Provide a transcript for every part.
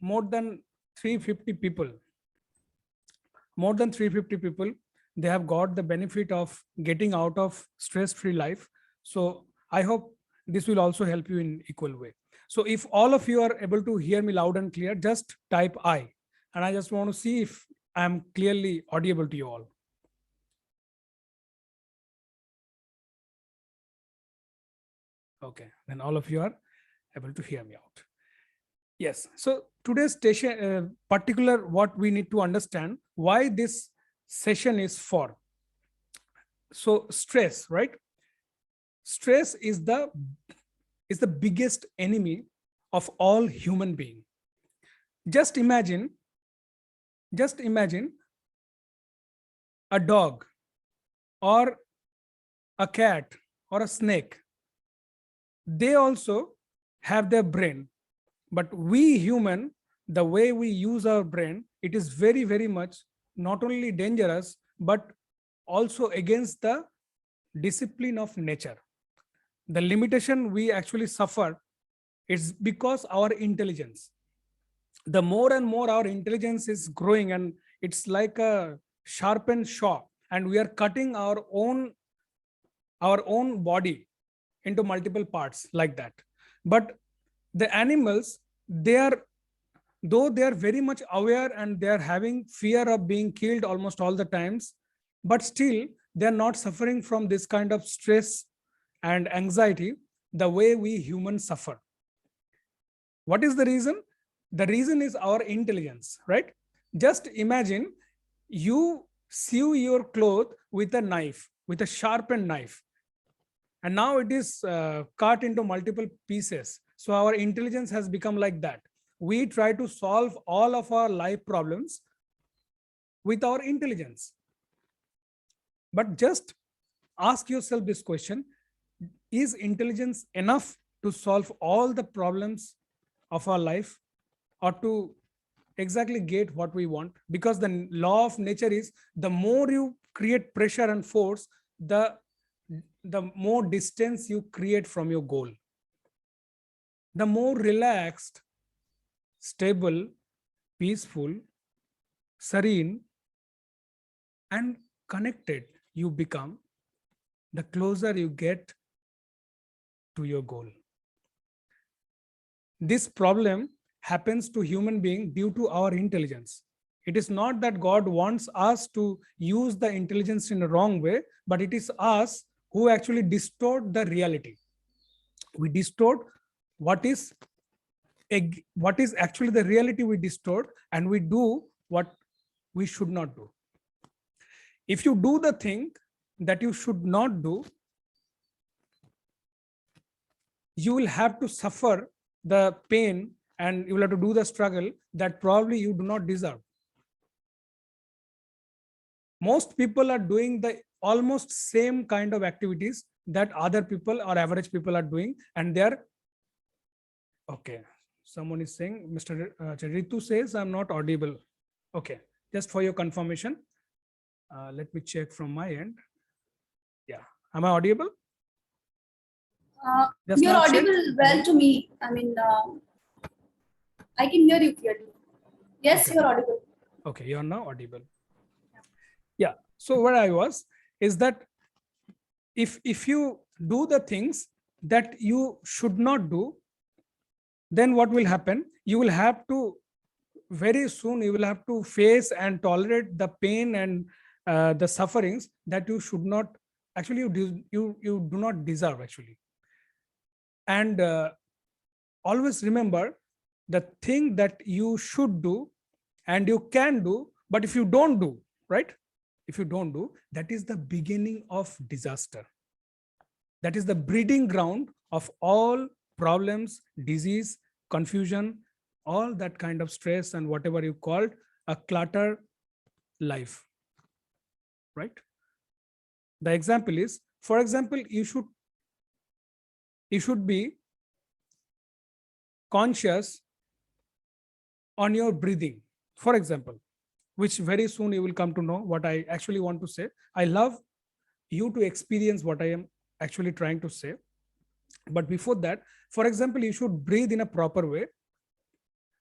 more than 350 people, more than 350 people, they have got the benefit of getting out of stress-free life. So I hope this will also help you in equal way. So if all of you are able to hear me loud and clear, just type I. And I just want to see if I am clearly audible to you all. Okay, then all of you are able to hear me out. Yes, so today's session, particular what we need to understand why this session is for. So stress, right? Stress is the biggest enemy of all human being. Just imagine a dog or a cat or a snake. They also have their brain, but we human, the way we use our brain, it is very, very much not only dangerous, but also against the discipline of nature. The limitation we actually suffer is because our intelligence. The more and more our intelligence is growing, and it's like a sharpened saw, and we are cutting our own body into multiple parts like that. But the animals, though they are very much aware and they are having fear of being killed almost all the times, but still they are not suffering from this kind of stress and anxiety the way we humans suffer. What is the reason? The reason is our intelligence, right? Just imagine you sew your cloth with a knife, with a sharpened knife, and now it is cut into multiple pieces. So our intelligence has become like that. We try to solve all of our life problems with our intelligence. But just ask yourself this question: is intelligence enough to solve all the problems of our life, or to exactly get what we want? Because the law of nature is, the more you create pressure and force, the more distance you create from your goal. The more relaxed, stable, peaceful, serene, and connected you become, the closer you get to your goal. This problem happens to human being due to our intelligence. It is not that God wants us to use the intelligence in a wrong way, but it is us who actually distort the reality. We distort what is actually the reality. We distort, and we do what we should not do. If you do the thing that you should not do, you will have to suffer the pain, and you will have to do the struggle that probably you do not deserve. Most people are doing the almost same kind of activities that other people or average people are doing, and they're okay. Someone is saying, Mr. Ritu says I'm not audible. Okay, just for your confirmation, let me check from my end. Yeah, am I audible? You're audible well to me. I mean, I can hear you clearly. Yes, okay. You're audible. Okay, you're now audible. Yeah. So where I was is that if you do the things that you should not do, then what will happen? You will have to, very soon you will have to face and tolerate the pain and the sufferings that you should not, actually you do not deserve actually. And always remember, the thing that you should do and you can do, but if you don't do, right? If you don't do, that is the beginning of disaster. That is the breeding ground of all problems, disease, confusion, all that kind of stress and whatever you called a clutter life, right? The example is, for example, you should be conscious on your breathing, for example, which very soon you will come to know what I actually want to say. I love you to experience what I am actually trying to say. But before that, for example, you should breathe in a proper way.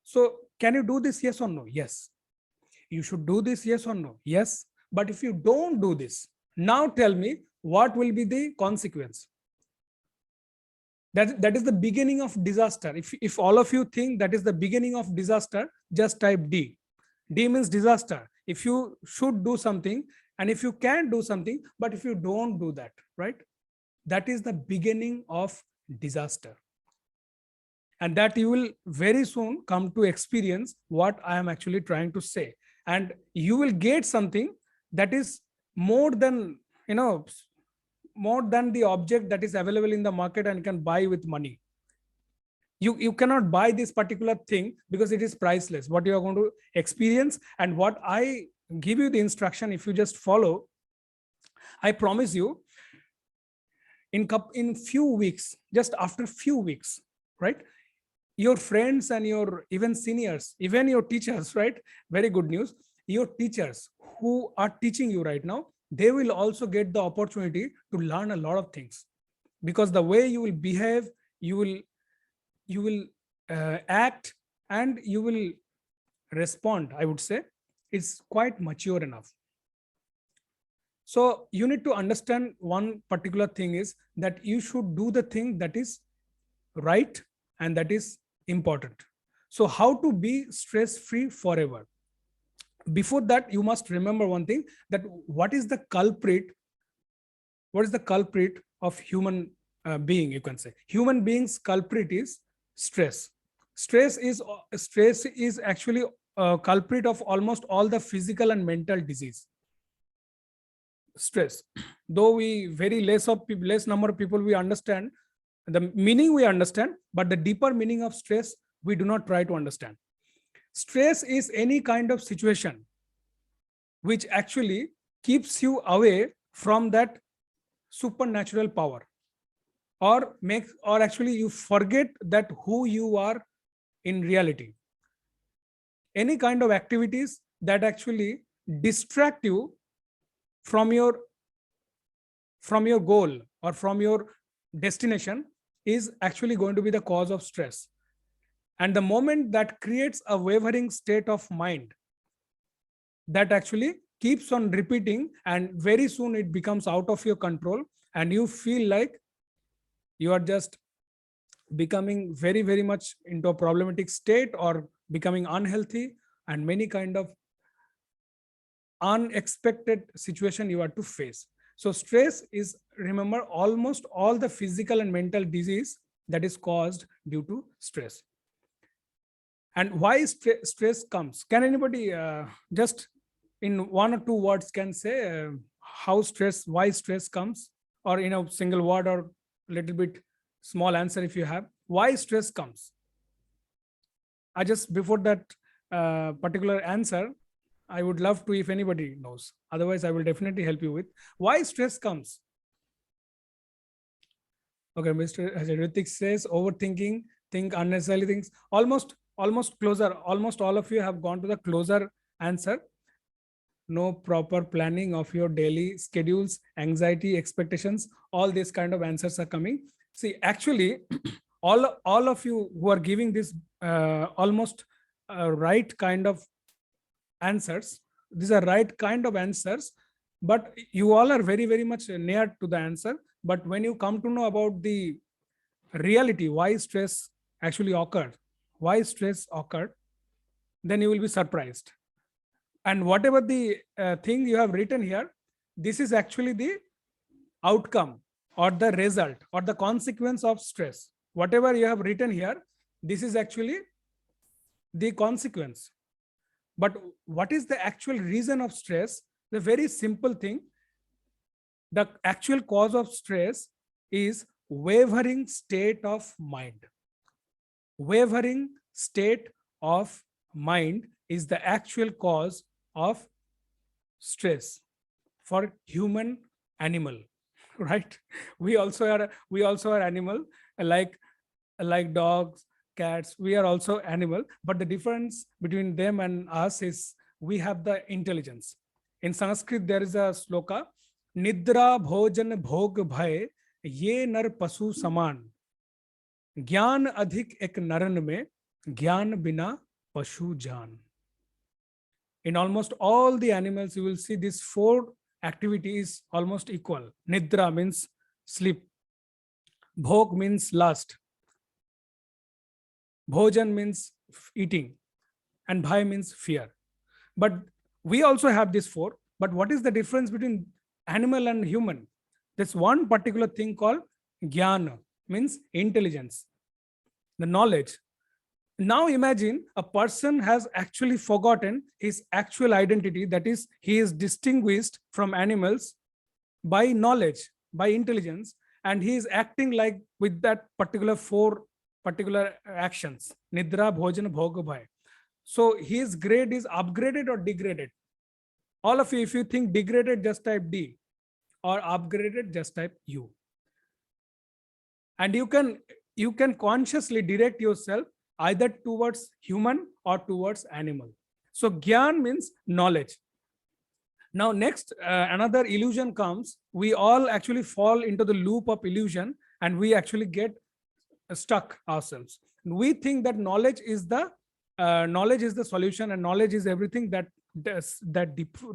So Can you do this? Yes or no? Yes. You should do this? Yes or no? Yes. But if you don't do this, now tell me what will be the consequence? That is the beginning of disaster. If all of you think that is the beginning of disaster, just type D. D means disaster. If you should do something, and if you can do something, but if you don't do that, right? That is the beginning of disaster. And that you will very soon come to experience what I am actually trying to say. And you will get something that is more than, more than the object that is available in the market and you can buy with money. You cannot buy this particular thing because it is priceless. What you are going to experience and what I give you the instruction, if you just follow, I promise you, in few weeks, just after few weeks, right? Your friends and your even seniors, even your teachers, right? Very good news. Your teachers who are teaching you right now, they will also get the opportunity to learn a lot of things, because the way you will behave, you will act, and you will respond, I would say, is quite mature enough. So you need to understand one particular thing is that you should do the thing that is right and that is important. So how to be stress-free forever? Before that, you must remember one thing, that what is the culprit? What is the culprit of human being? You can say human beings' culprit is stress. Stress is actually a culprit of almost all the physical and mental disease. Stress, though we very less number of people we understand the meaning, we understand, but the deeper meaning of stress we do not try to understand. Stress is any kind of situation which actually keeps you away from that supernatural power, or actually you forget that who you are in reality. Any kind of activities that actually distract you from your goal or from your destination is actually going to be the cause of stress. And the moment that creates a wavering state of mind that actually keeps on repeating, and very soon it becomes out of your control, and you feel like you are just becoming very, very much into a problematic state or becoming unhealthy, and many kind of unexpected situation you are to face. So stress is, remember, almost all the physical and mental disease that is caused due to stress. And why stress comes? Can anybody just in one or two words can say why stress comes, or in a single word or little bit small answer if you have, why stress comes? I just, before that particular answer, I would love to, if anybody knows, otherwise I will definitely help you with why stress comes. Okay, Mr. Ritik says overthinking, think unnecessarily things. Almost closer. Almost all of you have gone to the closer answer. No proper planning of your daily schedules, anxiety, expectations, all these kind of answers are coming. See, actually, all of you who are giving this almost right kind of answers, these are right kind of answers, but you all are very, very much near to the answer. But when you come to know about the reality, why stress actually occurred, then you will be surprised. And whatever the thing you have written here, this is actually the outcome or the result or the consequence of stress. Whatever you have written here, this is actually the consequence. But what is the actual reason of stress? The very simple thing. The actual cause of stress is wavering state of mind. Wavering state of mind is the actual cause of stress for human animal, right? We also are animal, like dogs, cats. We are also animal, but the difference between them and us is we have the intelligence. In Sanskrit, there is a sloka, Nidra bhojan bhog bhay ye nar pasu saman, ज्ञान अधिक एक नरन में, ज्ञान बिना Pashu Jan. In almost all the animals, you will see these four activities almost equal. Nidra means sleep. Bhog means lust. Bhojan means eating. And Bhai means fear. But we also have these four. But what is the difference between animal and human? There's one particular thing called Jnana, means intelligence, the knowledge. Now imagine a person has actually forgotten his actual identity, that is, he is distinguished from animals by knowledge, by intelligence, and he is acting like with that particular four particular actions: Nidra, Bhojan, Bhoga, Bhai. So his grade is upgraded or degraded. All of you, if you think degraded, just type D, or upgraded, just type U. And you can consciously direct yourself either towards human or towards animal. So Gyan means knowledge. Now next, another illusion comes. We all actually fall into the loop of illusion, and we actually get stuck ourselves. We think that knowledge is the solution, and knowledge is everything that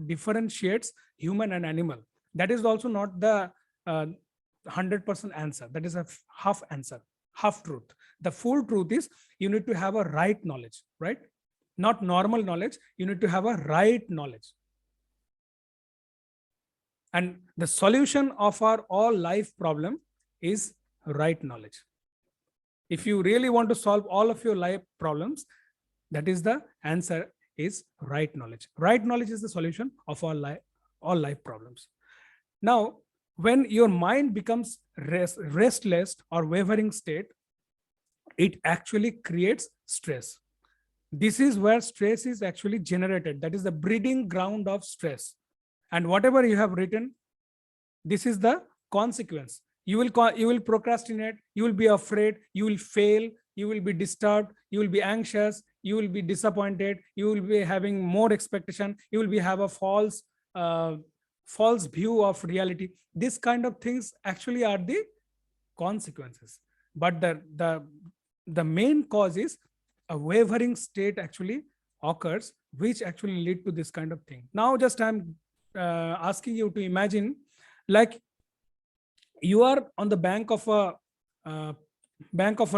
differentiates human and animal. That is also not the 100% answer. That is a half answer, half truth. The full truth is you need to have a right knowledge, right? Not normal knowledge. You need to have a right knowledge. And the solution of our all life problem is right knowledge. If you really want to solve all of your life problems, that is the answer, is right knowledge. Right knowledge is the solution of all life problems. Now, when your mind becomes restless or wavering state, it actually creates stress. This is where stress is actually generated. That is the breeding ground of stress. And whatever you have written, this is the consequence. You will procrastinate, you will be afraid, you will fail, you will be disturbed, you will be anxious, you will be disappointed, you will be having more expectation, you will have a false view of reality. This kind of things actually are the consequences. But the main cause is a wavering state actually occurs, which actually lead to this kind of thing. Now just I'm asking you to imagine, like, you are on the bank of a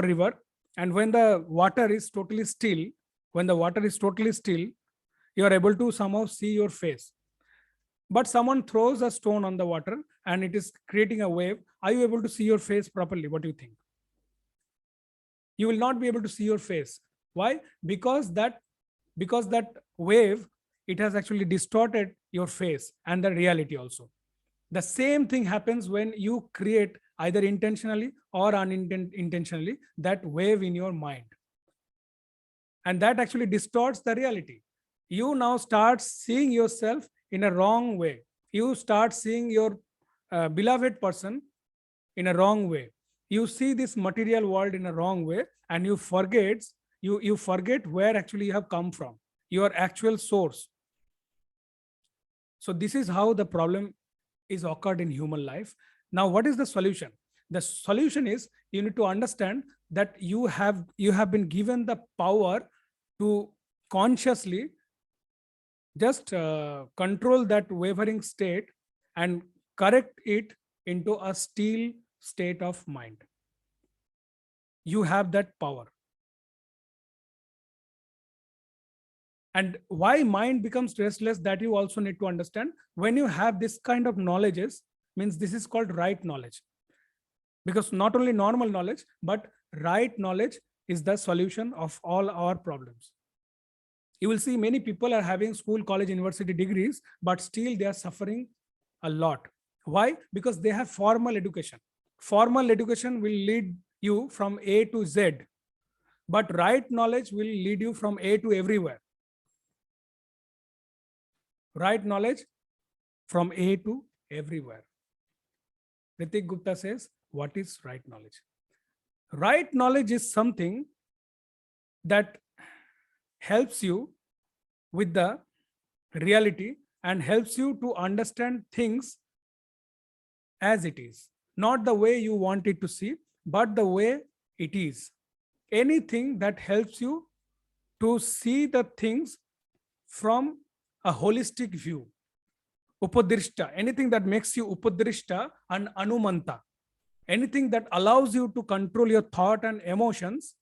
river, and when the water is totally still, you are able to somehow see your face. But someone throws a stone on the water and it is creating a wave. Are you able to see your face properly? What do you think? You will not be able to see your face. Why? Because that wave, it has actually distorted your face and the reality also. The same thing happens when you create, either intentionally or unintentionally, that wave in your mind. And that actually distorts the reality. You now start seeing yourself in a wrong way. You start seeing your beloved person in a wrong way. You see this material world in a wrong way, and you forget where actually you have come from, your actual source. So this is how the problem is occurred in human life. Now, what is the solution? The solution is you need to understand that you have been given the power to consciously just control that wavering state and correct it into a still state of mind. You have that power. And why mind becomes restless, that you also need to understand. When you have this kind of knowledges, means this is called right knowledge. Because not only normal knowledge, but right knowledge is the solution of all our problems. You will see many people are having school, college, university degrees, but still they are suffering a lot. Why? Because they have formal education. Formal education will lead you from A to Z, but right knowledge will lead you from A to everywhere. Right knowledge from A to everywhere. Ritik Gupta says, what is right knowledge? Right knowledge is something that helps you with the reality and helps you to understand things as it is. Not the way you want it to see, but the way it is. Anything that helps you to see the things from a holistic view. Upadrishta, anything that makes you upadrishta and anumanta, anything that allows you to control your thought and emotions,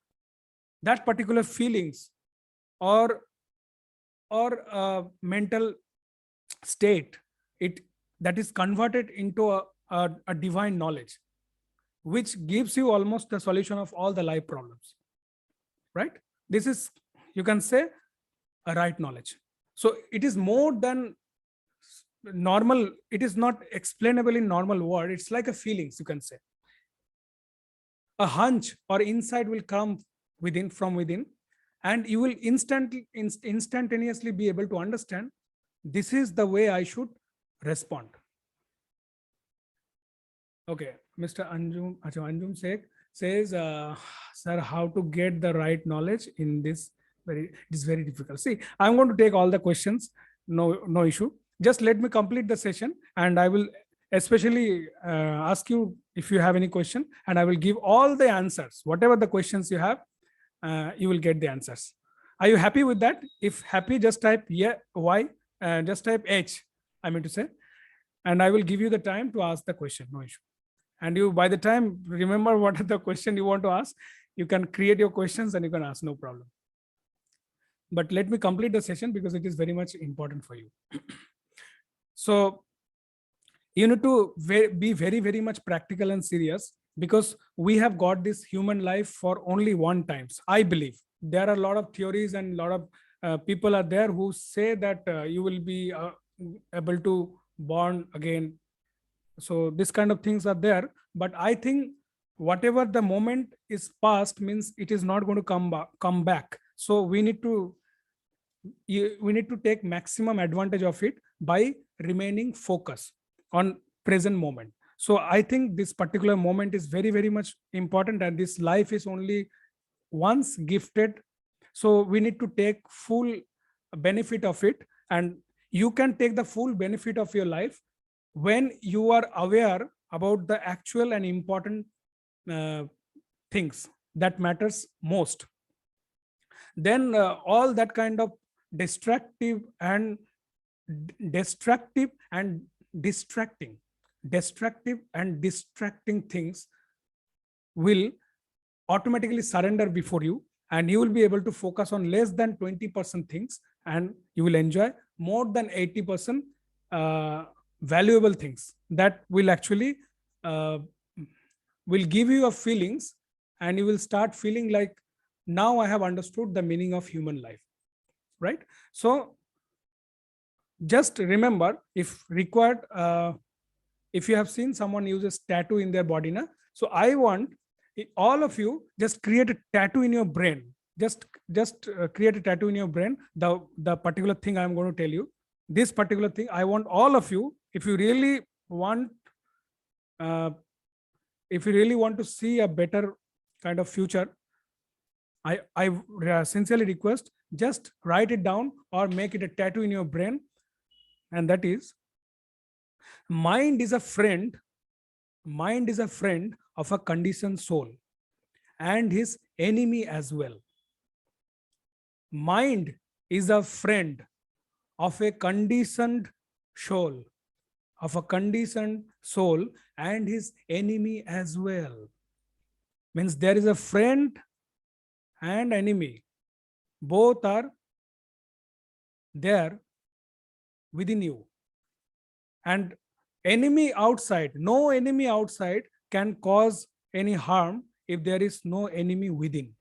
that particular feelings or mental state, it that is converted into a divine knowledge, which gives you almost the solution of all the life problems, right? This is, you can say, a right knowledge. So it is more than normal. It is not explainable in normal word. It's like a feelings, you can say. A hunch or insight will come from within, and you will instantaneously be able to understand, this is the way I should respond. Okay, Mr. Anjum says, sir, how to get the right knowledge in this? It is very difficult. See, I'm going to take all the questions. No issue. Just let me complete the session, and I will especially ask you if you have any question, and I will give all the answers. Whatever the questions you have, you will get the answers. Are you happy with that? If happy, just type yeah, Y, just type H, I mean to say, and I will give you the time to ask the question. No issue. And you, by the time, remember what is the question you want to ask, you can create your questions and you can ask, no problem. But let me complete the session because it is very much important for you. So you need to be very, very much practical and serious, because we have got this human life for only one time. I believe there are a lot of theories and a lot of people are there who say that you will be able to born again. So this kind of things are there, but I think whatever the moment is past means it is not going to come back. So we need to take maximum advantage of it by remaining focused on present moment. So I think this particular moment is very, very much important, and this life is only once gifted. So we need to take full benefit of it, and you can take the full benefit of your life when you are aware about the actual and important things that matters most. Then all that kind of destructive and distracting things will automatically surrender before you, and you will be able to focus on less than 20% things, and you will enjoy more than 80% valuable things that will actually will give you a feelings, and you will start feeling like, now I have understood the meaning of human life, right? So just remember, if required, if you have seen someone uses tattoo in their body, na, so I want all of you just create a tattoo in your brain. Just create a tattoo in your brain. The particular thing I am going to tell you, this particular thing, I want all of you, if you really want to see a better kind of future, I sincerely request, just write it down or make it a tattoo in your brain. And that is, mind is a friend of a conditioned soul and his enemy as well. Mind is a friend of a conditioned soul, and his enemy as well. Means there is a friend and enemy. Both are there within you. And enemy outside, no enemy outside can cause any harm if there is no enemy within.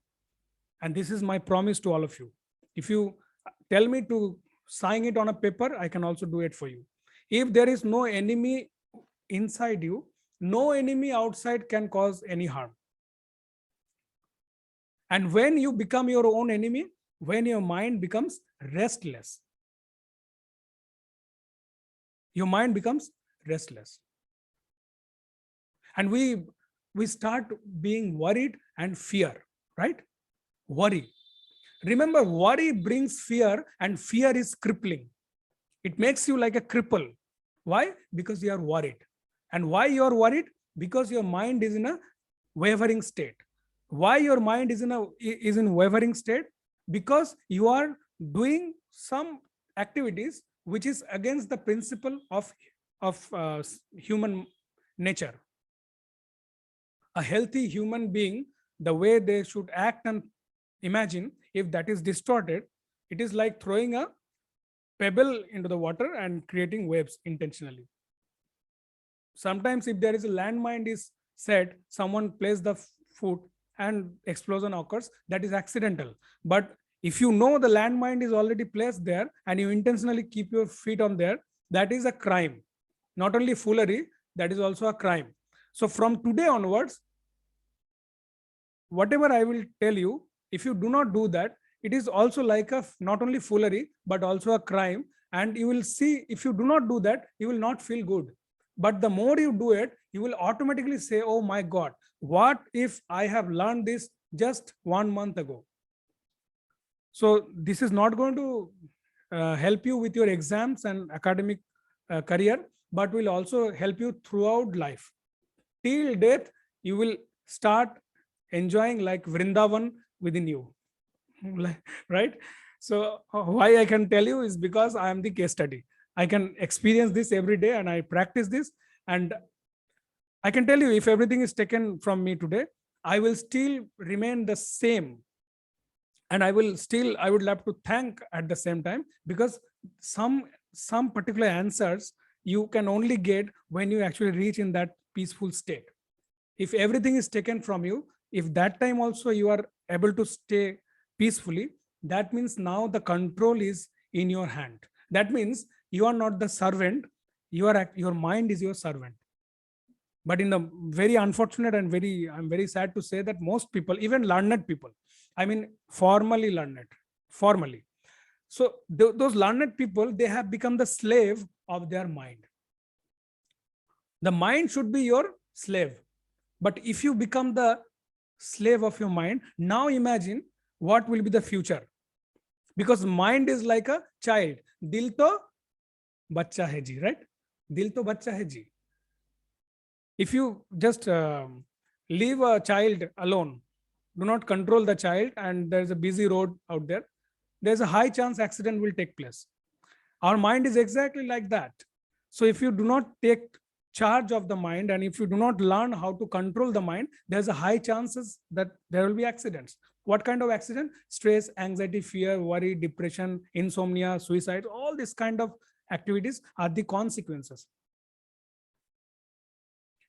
And this is my promise to all of you. If you tell me to sign it on a paper, I can also do it for you. If there is no enemy inside you, no enemy outside can cause any harm. And when you become your own enemy, when your mind becomes restless, your mind becomes restless. And we start being worried and fear, right? Worry. Remember, worry brings fear, and fear is crippling. It makes you like a cripple. Why? Because you are worried. And why you are worried? Because your mind is in a wavering state. Why your mind is in wavering state? because you are doing some activities which is against the principle of human nature. A healthy human being, the way they should act and imagine, if that is distorted, it is like throwing a pebble into the water and creating waves intentionally. Sometimes if there is a landmine is set, someone places the foot and explosion occurs, that is accidental. But if you know the landmine is already placed there and you intentionally keep your feet on there, that is a crime. Not only foolery, that is also a crime. So from today onwards, whatever I will tell you, if you do not do that, it is also like a not only foolery, but also a crime. And you will see, if you do not do that, you will not feel good. But the more you do it, you will automatically say, oh my God, what if I have learned this just 1 month ago? So this is not going to help you with your exams and academic career, but will also help you throughout life. Till death, you will start enjoying like Vrindavan within you, right? So why I can tell you is because I am the case study. I can experience this every day and I practice this. And I can tell you, if everything is taken from me today, I will still remain the same. And I would love to thank at the same time, because some particular answers you can only get when you actually reach in that peaceful state. If everything is taken from you, if that time also you are able to stay peacefully, that means now the control is in your hand. That means you are not the servant, your mind is your servant. But in the very unfortunate and I'm very sad to say that most people, even learned people, I mean formally learned, formally, so those learned people, they have become the slave of their mind. The mind should be your slave. But if you become the slave of your mind, now imagine what will be the future. Because mind is like a child. Dil to bachcha hai ji, right? Dil to bachcha hai ji. If you just leave a child alone, do not control the child, and there's a busy road out there, there's a high chance accident will take place. Our mind is exactly like that. So if you do not take charge of the mind, and if you do not learn how to control the mind, there's a high chances that there will be accidents. What kind of accident? Stress, anxiety, fear, worry, depression, insomnia, suicide, all these kind of activities are the consequences.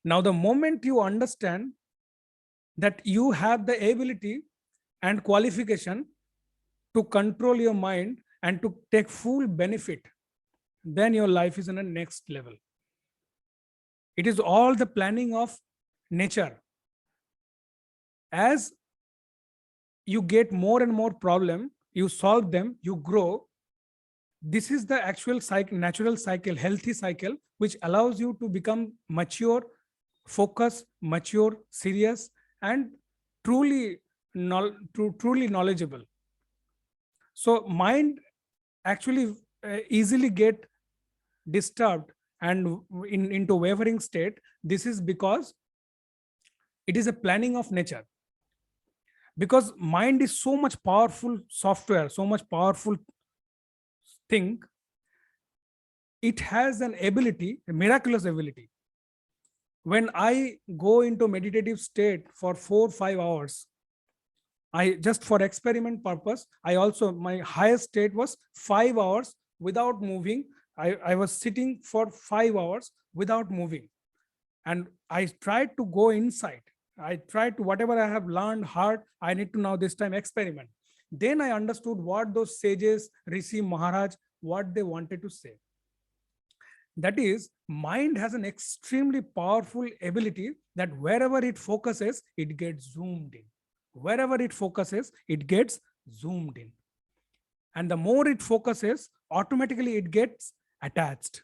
Now, the moment you understand that you have the ability and qualification to control your mind and to take full benefit, then your life is in a next level. It is all the planning of nature. As you get more and more problem, you solve them, you grow. This is the actual cycle, natural cycle, healthy cycle, which allows you to become mature, focused, mature, serious, and truly knowledgeable. So mind actually easily get disturbed and into wavering state. This is because it is a planning of nature. Because mind is so much powerful software, so much powerful thing. It has an ability, a miraculous ability. When I go into meditative state for 4-5 hours, I just for experiment purpose, I also, my highest state was 5 hours without moving. I was sitting for 5 hours without moving. And I tried to go inside. I tried to, whatever I have learned hard, I need to now this time experiment. Then I understood what those sages, Rishi, Maharaj, what they wanted to say. That is, mind has an extremely powerful ability that wherever it focuses, it gets zoomed in. Wherever it focuses, it gets zoomed in. And the more it focuses, automatically it gets attached.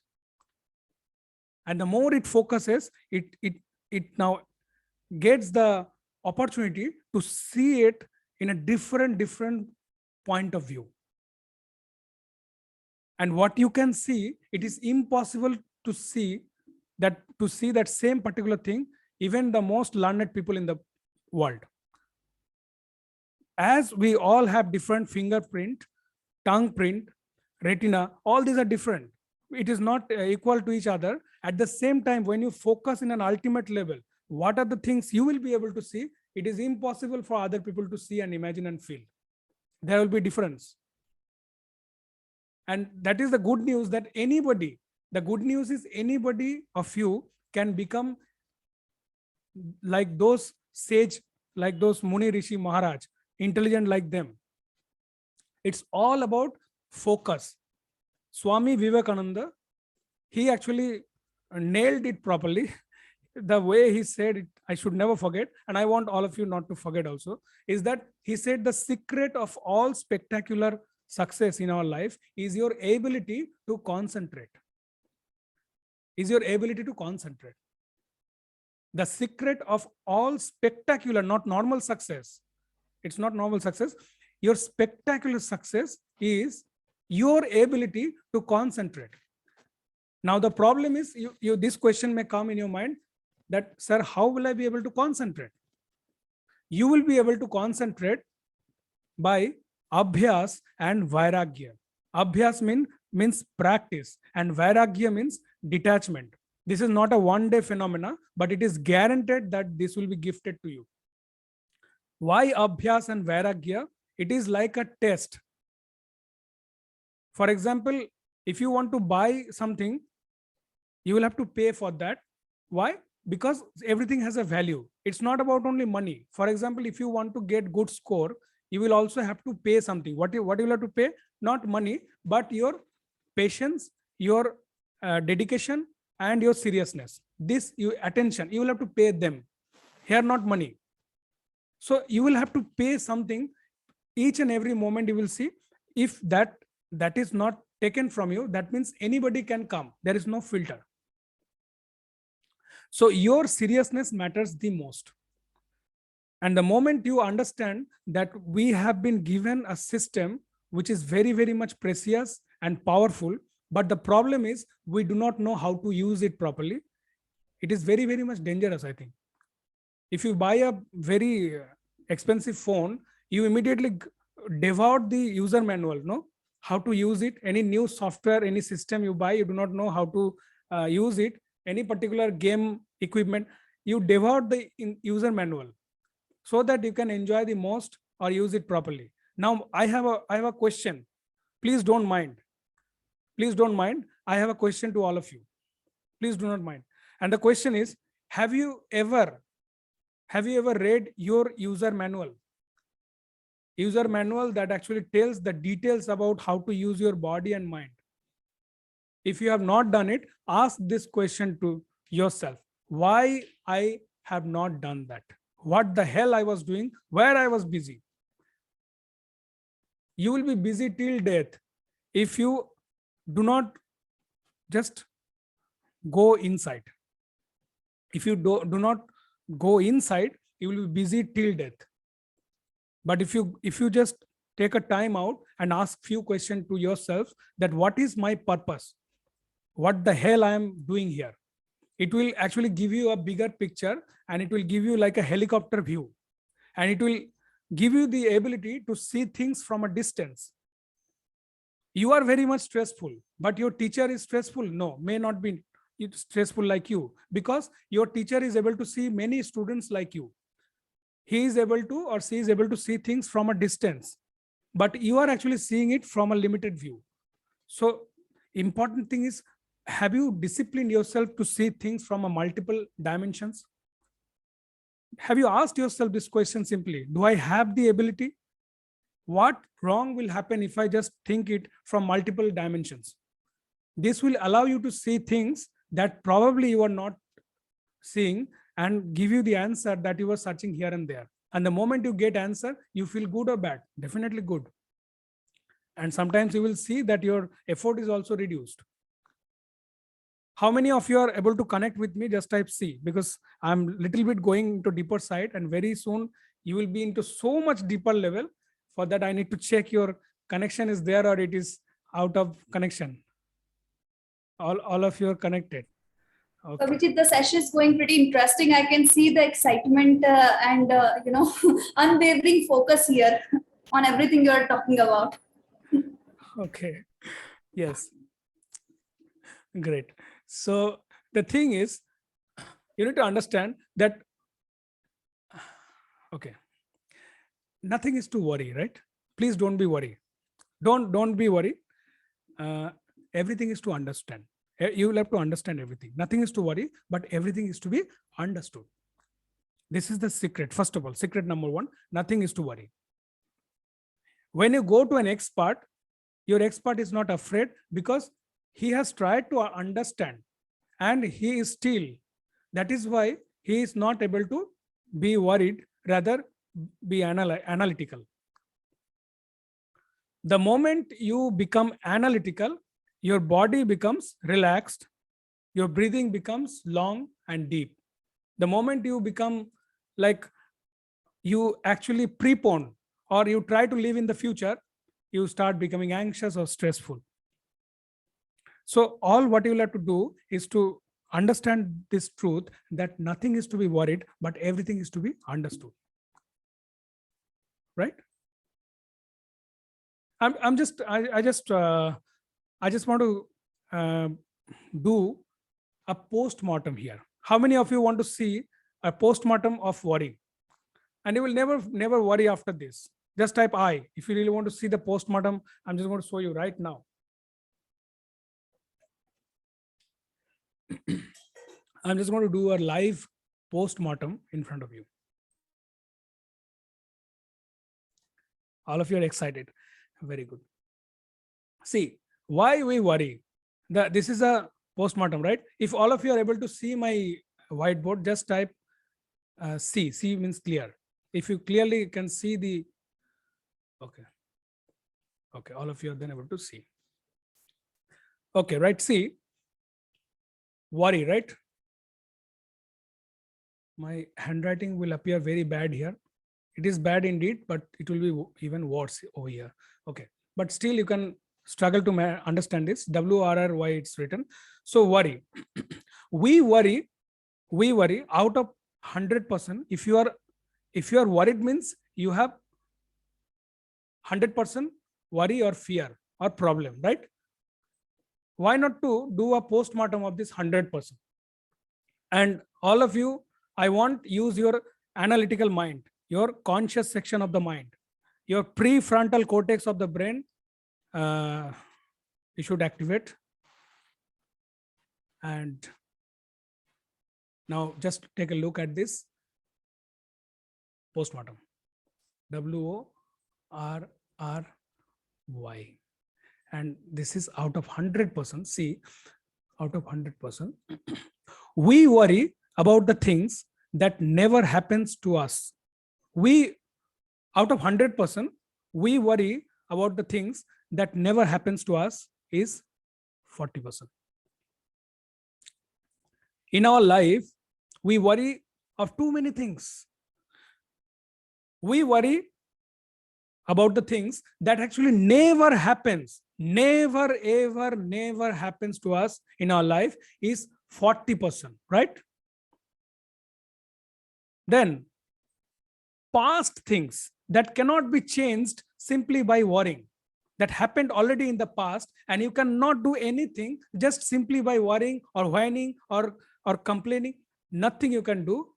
And the more it focuses, it now gets the opportunity to see it in a different point of view. And what you can see, it is impossible to see that same particular thing, even the most learned people in the world. As we all have different fingerprint, tongue print, retina, all these are different. It is not equal to each other. At the same time, when you focus in an ultimate level, what are the things you will be able to see? It is impossible for other people to see and imagine and feel. There will be difference. And that is the good news, that anybody, the good news is anybody of you can become like those sage, like those Muni Rishi Maharaj, intelligent like them. It's all about focus. Swami Vivekananda, he actually nailed it properly. The way he said it, I should never forget, and I want all of you not to forget also, is that he said the secret of all spectacular success in our life is your ability to concentrate. Is your ability to concentrate. The secret of all spectacular, not normal success. It's not normal success. Your spectacular success is your ability to concentrate. Now the problem is, this question may come in your mind that, sir, how will I be able to concentrate? You will be able to concentrate by abhyas and vairagya. Abhyas means practice, and vairagya means detachment. This is not a one-day phenomena, but it is guaranteed that this will be gifted to you. Why abhyas and vairagya? It is like a test. For example, if you want to buy something, you will have to pay for that. Why? Because everything has a value. It's not about only money. For example, if you want to get good score, you will also have to pay something. What you will have to pay? Not money, but your patience, your dedication, and your seriousness. This, your attention, you will have to pay them. Here, not money. So you will have to pay something each and every moment. You will see, if that is not taken from you, that means anybody can come. There is no filter. So your seriousness matters the most. And the moment you understand that we have been given a system which is very, very much precious and powerful, but the problem is we do not know how to use it properly. It is very, very much dangerous, I think. If you buy a very expensive phone, you immediately devour the user manual, no? How to use it. Any new software, any system you buy, you do not know how to use it. Any particular game equipment, you devour the user manual so that you can enjoy the most or use it properly. Now I have a question. Please don't mind. Please don't mind. I have a question to all of you. Please do not mind. And the question is, have you ever read your user manual? User manual that actually tells the details about how to use your body and mind. If you have not done it, ask this question to yourself. Why I have not done that? What the hell I was doing? Where I was busy? You will be busy till death if you do not just go inside. If you do not go inside, you will be busy till death. But if you just take a time out and ask few questions to yourself, that what is my purpose? What the hell I am doing here? It will actually give you a bigger picture, and it will give you like a helicopter view, and it will give you the ability to see things from a distance. You are very much stressful, but your teacher is stressful? No, may not be stressful like you, because your teacher is able to see many students like you. He is able to, or she is able to see things from a distance, but you are actually seeing it from a limited view. So important thing is, have you disciplined yourself to see things from a multiple dimensions? Have you asked yourself this question simply? Do I have the ability? What wrong will happen if I just think it from multiple dimensions? This will allow you to see things that probably you are not seeing, and give you the answer that you were searching here and there. And the moment you get answer, you feel good or bad? Definitely good. And sometimes you will see that your effort is also reduced. How many of you are able to connect with me? Just type C, because I'm little bit going to deeper side, and very soon you will be into so much deeper level. For that, I need to check your connection is there or it is out of connection. All of you are connected. Okay. Abhijit, the session is going pretty interesting. I can see the excitement and unwavering focus here on everything you are talking about. Okay. Yes. Great. So the thing is, you need to understand that, okay, nothing is to worry, right? Please don't be worried. Don't be worried. Everything is to understand. You will have to understand everything. Nothing is to worry, but everything is to be understood. This is the secret. First of all, secret number one, nothing is to worry. When you go to an expert, your expert is not afraid because he has tried to understand and he is still. That is why he is not able to be worried, rather be analytical. The moment you become analytical, your body becomes relaxed, your breathing becomes long and deep. The moment you become like you actually prepone or you try to live in the future, you start becoming anxious or stressful. So all what you will have to do is to understand this truth that nothing is to be worried, but everything is to be understood. Right? I just want to do a post-mortem here. How many of you want to see a post-mortem of worry? And you will never worry after this. Just type I. If you really want to see the post-mortem, I'm just going to show you right now. I'm just going to do a live post-mortem in front of you. All of you are excited. Very good. See, why we worry? This is a post-mortem, right? If all of you are able to see my whiteboard, just type C. C means clear. If you clearly can see the, okay. Okay, all of you are then able to see. Okay, right, see, worry, right? My handwriting will appear very bad here. It is bad indeed, but it will be even worse over here. Okay, but still you can struggle to understand this. WRRY it's written. So worry. we worry out of 100%. If you are worried, means you have 100% worry or fear or problem, right? Why not to do a post-mortem of this 100%? And all of you, I want use your analytical mind, your conscious section of the mind, your prefrontal cortex of the brain. You should activate. And now just take a look at this post-mortem. WORRY. And this is out of 100%. See, out of 100%, we worry about the things that never happens to us. Out of 100%, we worry about the things that never happens to us is 40%. In our life, we worry of too many things. We worry about the things that actually never happens, never happens to us in our life is 40%, right? Then past things that cannot be changed simply by worrying, that happened already in the past and you cannot do anything just simply by worrying or whining or complaining. Nothing you can do,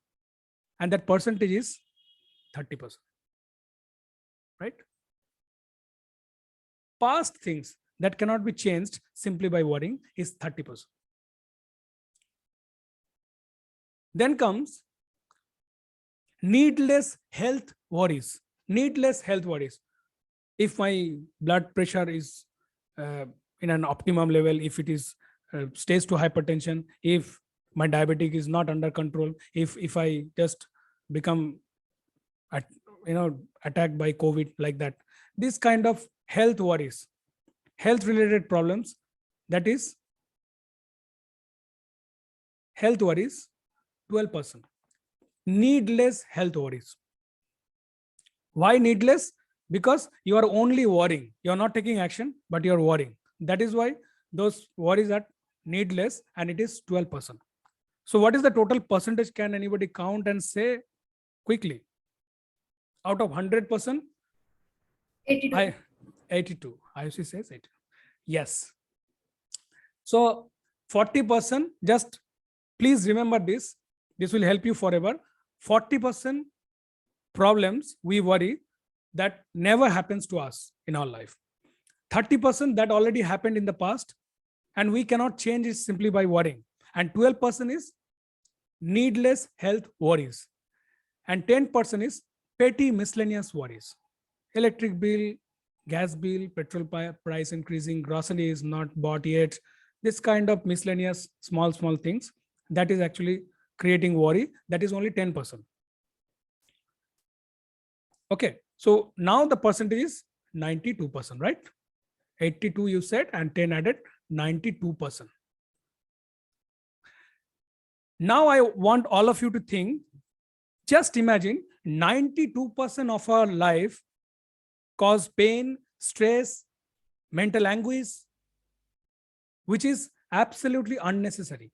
and that percentage is 30%, right? Past things that cannot be changed simply by worrying is 30%. Then comes needless health worries. Needless health worries. If my blood pressure is in an optimum level, if it is stage 2 hypertension, if my diabetic is not under control, if I just become attacked by COVID, like that, this kind of health worries, health related problems, that is health worries, 12%. Needless health worries. Why needless? Because you are only worrying. You are not taking action, but you are worrying. That is why those worries are needless, and it is 12%. So what is the total percentage? Can anybody count and say quickly? Out of 100%? 82. 82. IOC says 82. Yes. So 40%, just please remember this. This will help you forever. 40% problems we worry that never happens to us in our life. 30% that already happened in the past and we cannot change it simply by worrying. And 12% is needless health worries. And 10% is petty miscellaneous worries. Electric bill, gas bill, petrol price increasing, grocery is not bought yet. This kind of miscellaneous small things that is actually creating worry. That is only 10%. Okay, so now the percentage is 92%, right? 82 you said and 10 added, 92%. Now I want all of you to think, just imagine 92% of our life cause pain, stress, mental anguish, which is absolutely unnecessary.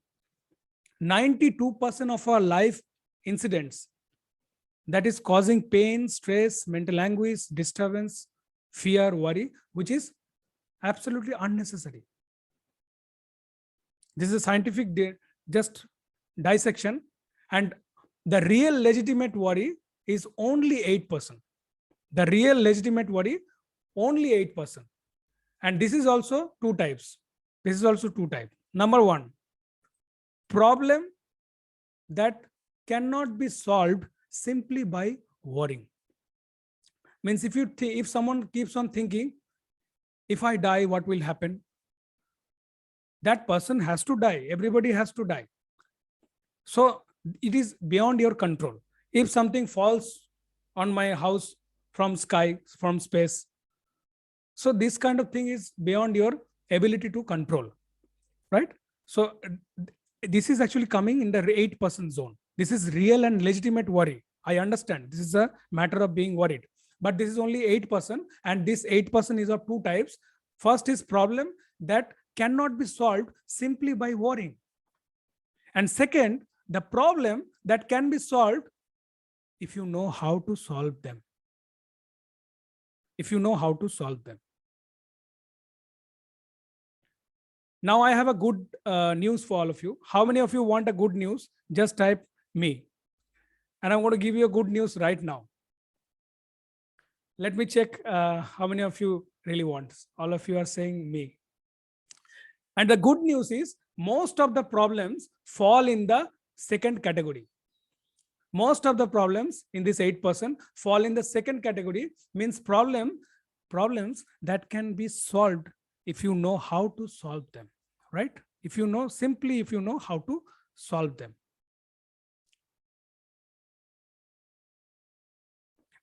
92% of our life incidents that is causing pain, stress, mental anguish, disturbance, fear, worry, which is absolutely unnecessary. This is a scientific just dissection, and the real legitimate worry is only 8%. The real legitimate worry, only 8%. And this is also two types. This is also two types. Number one, problem that cannot be solved simply by worrying. Means if someone keeps on thinking, if I die, what will happen? That person has to die. Everybody has to die. So it is beyond your control. If something falls on my house from sky, from space, so this kind of thing is beyond your ability to control, right? So this is actually coming in the 8% zone. This is real and legitimate worry. I understand this is a matter of being worried, but this is only 8%, and this 8% is of two types. First is problem that cannot be solved simply by worrying. And second, the problem that can be solved if you know how to solve them. If you know how to solve them. Now I have a good news for all of you. How many of you want a good news? Just type me. And I'm going to give you a good news right now. Let me check how many of you really want. All of you are saying me. And the good news is most of the problems fall in the second category. Most of the problems in this 8% fall in the second category, means problems that can be solved if you know how to solve them, right? If you know how to solve them.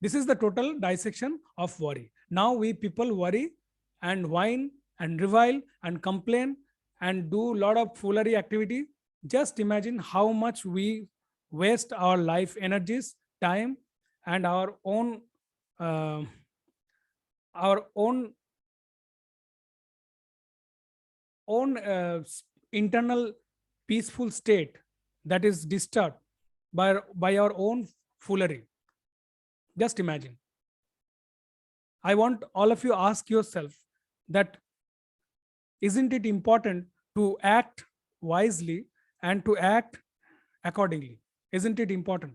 This is the total dissection of worry. Now we people worry and whine and revile and complain and do a lot of foolery activity. Just imagine how much we waste our life energies, time, and our own internal peaceful state that is disturbed by our own foolery. Just imagine. I want all of you ask yourself that isn't it important to act wisely and to act accordingly? Isn't it important?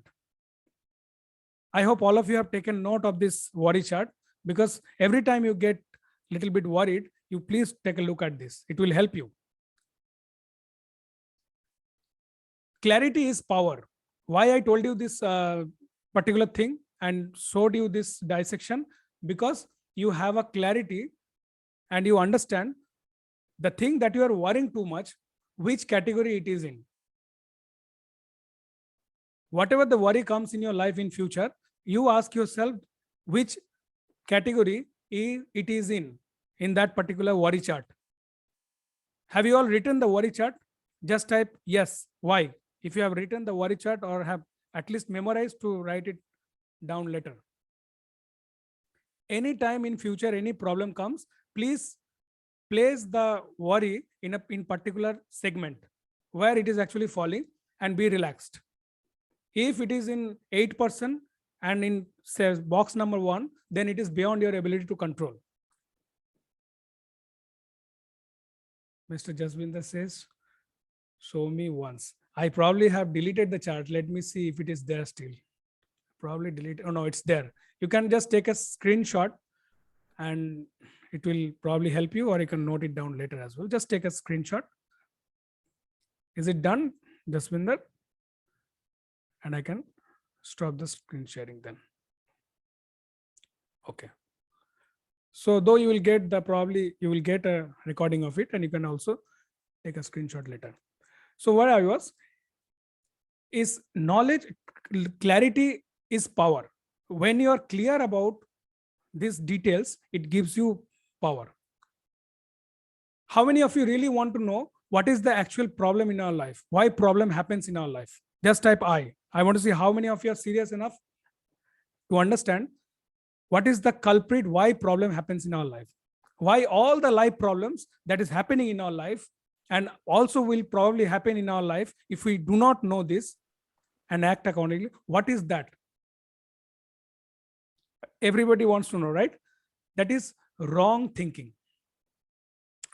I hope all of you have taken note of this worry chart, because every time you get a little bit worried, you please take a look at this. It will help you. Clarity is power. Why I told you this particular thing and showed you this dissection? Because you have a clarity and you understand the thing that you are worrying too much, which category it is in. Whatever the worry comes in your life in future, you ask yourself which category it is in that particular worry chart. Have you all written the worry chart? Just type yes. Why? If you have written the worry chart or have at least memorized, to write it down later. Anytime in future any problem comes, please place the worry in particular segment where it is actually falling, and be relaxed. If it is in 8% and in say box number 1, then it is beyond your ability to control. Mr. Jaswinder says, show me once. I probably have deleted the chart. Let me see if it is there still. Probably delete. Oh no, it's there. You can just take a screenshot and it will probably help you, or you can note it down later as well. Just take a screenshot. Is it done, Jaswinder? And I can stop the screen sharing then. Okay. So though you will get you will get a recording of it, and you can also take a screenshot later. So what I was is knowledge, clarity is power. When you are clear about these details, it gives you power. How many of you really want to know what is the actual problem in our life? Why problem happens in our life? Just type I. I want to see how many of you are serious enough to understand what is the culprit, why problem happens in our life. Why all the life problems that is happening in our life and also will probably happen in our life if we do not know this and act accordingly. What is that? Everybody wants to know, right? That is wrong thinking.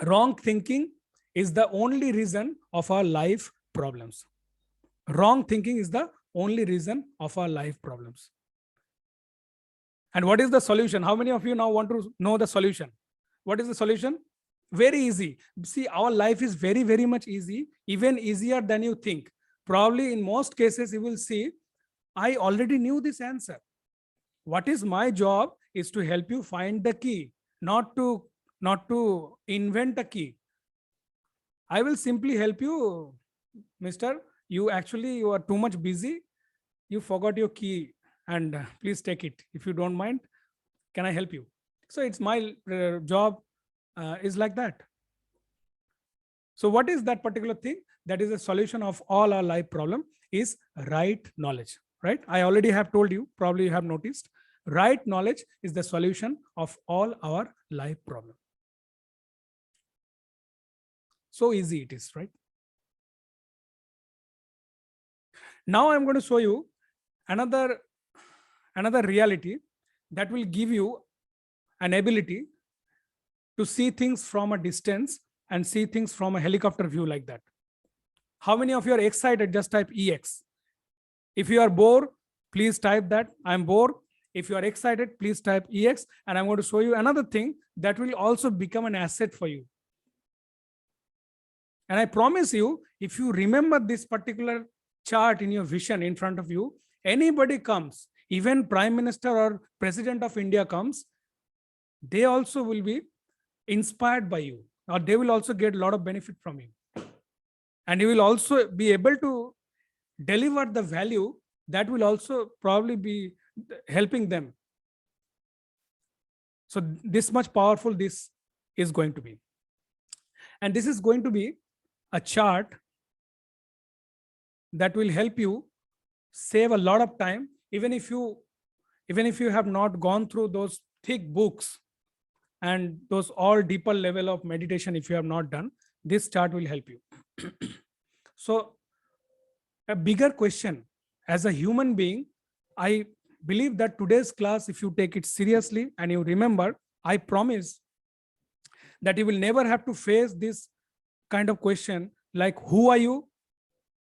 Wrong thinking is the only reason of our life problems. Wrong thinking is the only reason of our life problems. And what is the solution? How many of you now want to know the solution? What is the solution? Very easy. See, our life is very, very much easy, even easier than you think. Probably in most cases, you will see, I already knew this answer. What is my job is to help you find the key, not to invent a key. I will simply help you, Mr. You are too much busy. You forgot your key, and please take it. If you don't mind, can I help you? So it's my job is like that. So what is that particular thing? That is a solution of all our life problem is right knowledge, right? I already have told you, probably you have noticed, right knowledge is the solution of all our life problem. So easy it is, right? Now I'm going to show you another reality that will give you an ability to see things from a distance and see things from a helicopter view like that. How many of you are excited? Just type EX. If you are bored, please type that I'm bored. If you are excited, please type EX. And I'm going to show you another thing that will also become an asset for you. And I promise you, if you remember this particular chart in your vision in front of you, anybody comes, even Prime Minister or President of India comes, they also will be inspired by you, or they will also get a lot of benefit from you. And you will also be able to deliver the value that will also probably be helping them. So this much powerful this is going to be. And this is going to be a chart that will help you save a lot of time, even if you have not gone through those thick books and those all deeper level of meditation. If you have not done, this chart will help you. So a bigger question as a human being, I believe that today's class, if you take it seriously and you remember, I promise that you will never have to face this kind of question like, who are you,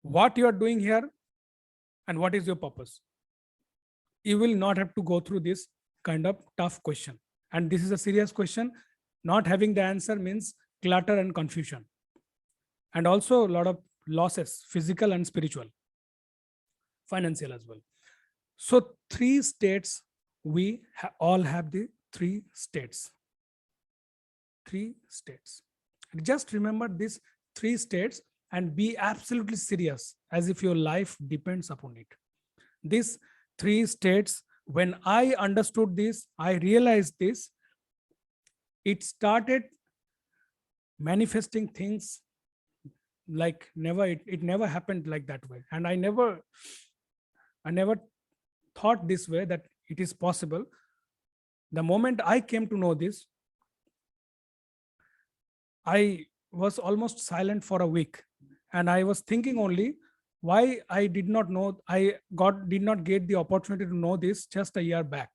what you are doing here, and what is your purpose? You will not have to go through this kind of tough question. And this is a serious question. Not having the answer means clutter and confusion. And also a lot of losses, physical and spiritual, financial as well. So 3 states, we all have the 3 states. 3 states. Just remember these 3 states and be absolutely serious as if your life depends upon it. These 3 states, when I understood this, I realized this, it started manifesting things like never, it never happened like that way. And I never thought this way, that it is possible. The moment I came to know this, I was almost silent for a week. And I was thinking only Why I did not know, did not get the opportunity to know this just a year back.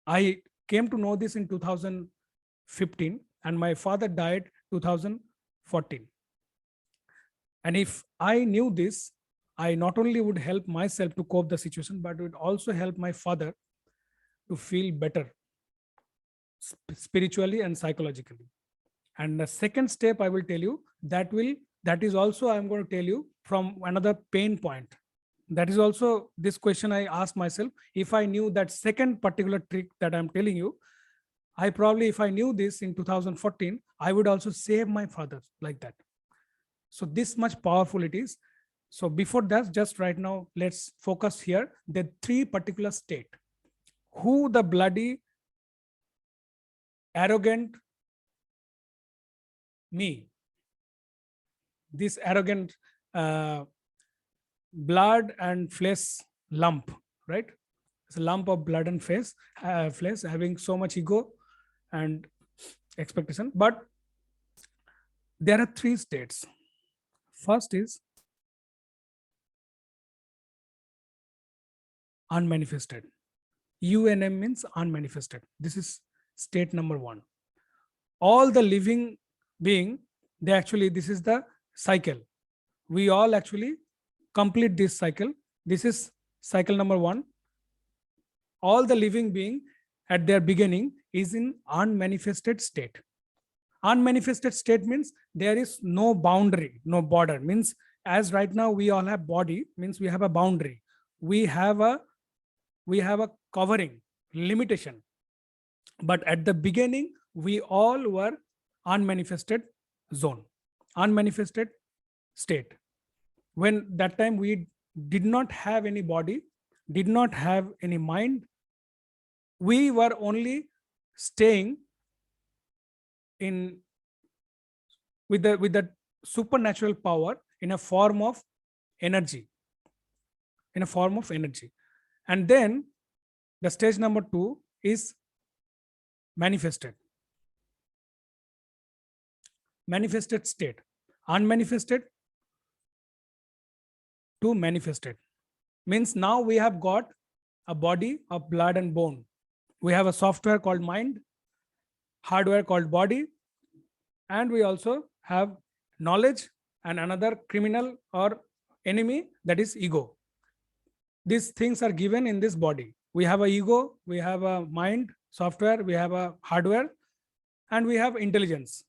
I came to know this in 2015 and my father died 2014. And if I knew this, I not only would help myself to cope the situation, but would also help my father to feel better spiritually and psychologically. And the second step I will tell you, that is also I'm going to tell you from another pain point. That is also this question I asked myself. If I knew that second particular trick that I'm telling you, I probably, if I knew this in 2014, I would also save my father like that. So this much powerful it is. So before that, just right now, let's focus here, the three particular state. Who the bloody arrogant me, this arrogant blood and flesh lump, right? It's a lump of blood and flesh having so much ego and expectation. But there are three states. First is unmanifested. UNM means unmanifested. This is state number one. All the living being, they actually, this is the cycle. We all actually complete this cycle. This is cycle number one. All the living being at their beginning is in unmanifested state. Unmanifested state means there is no boundary, no border. Means as right now we all have body, means we have a boundary. We have a covering, limitation. But at the beginning, we all were unmanifested zone, unmanifested state. When that time we did not have any body, did not have any mind, we were only staying in with the supernatural power in a form of energy, in a form of energy. And then the stage number two is manifested. Manifested state. Unmanifested to manifested. Means now we have got a body of blood and bone. We have a software called mind, hardware called body, and we also have knowledge and another criminal or enemy, that is ego. These things are given in this body. We have a ego, we have a mind, software, we have a hardware, and we have intelligence.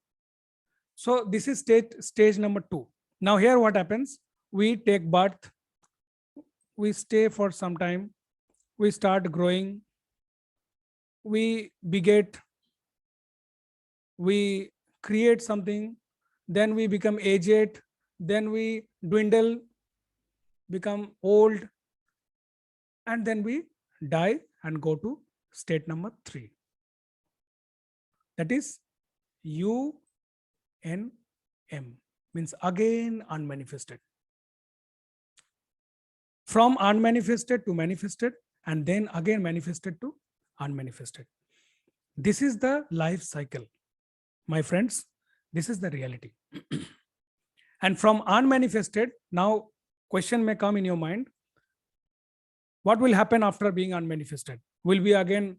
So this is stage number two. Now here what happens? We take birth, we stay for some time, we start growing, we beget, we create something, then we become aged, then we dwindle, become old, and then we die and go to state number three. That is UNM, means again unmanifested. From unmanifested to manifested, and then again manifested to unmanifested. This is the life cycle. My friends, this is the reality. And from unmanifested, now question may come in your mind, what will happen after being unmanifested? Will we again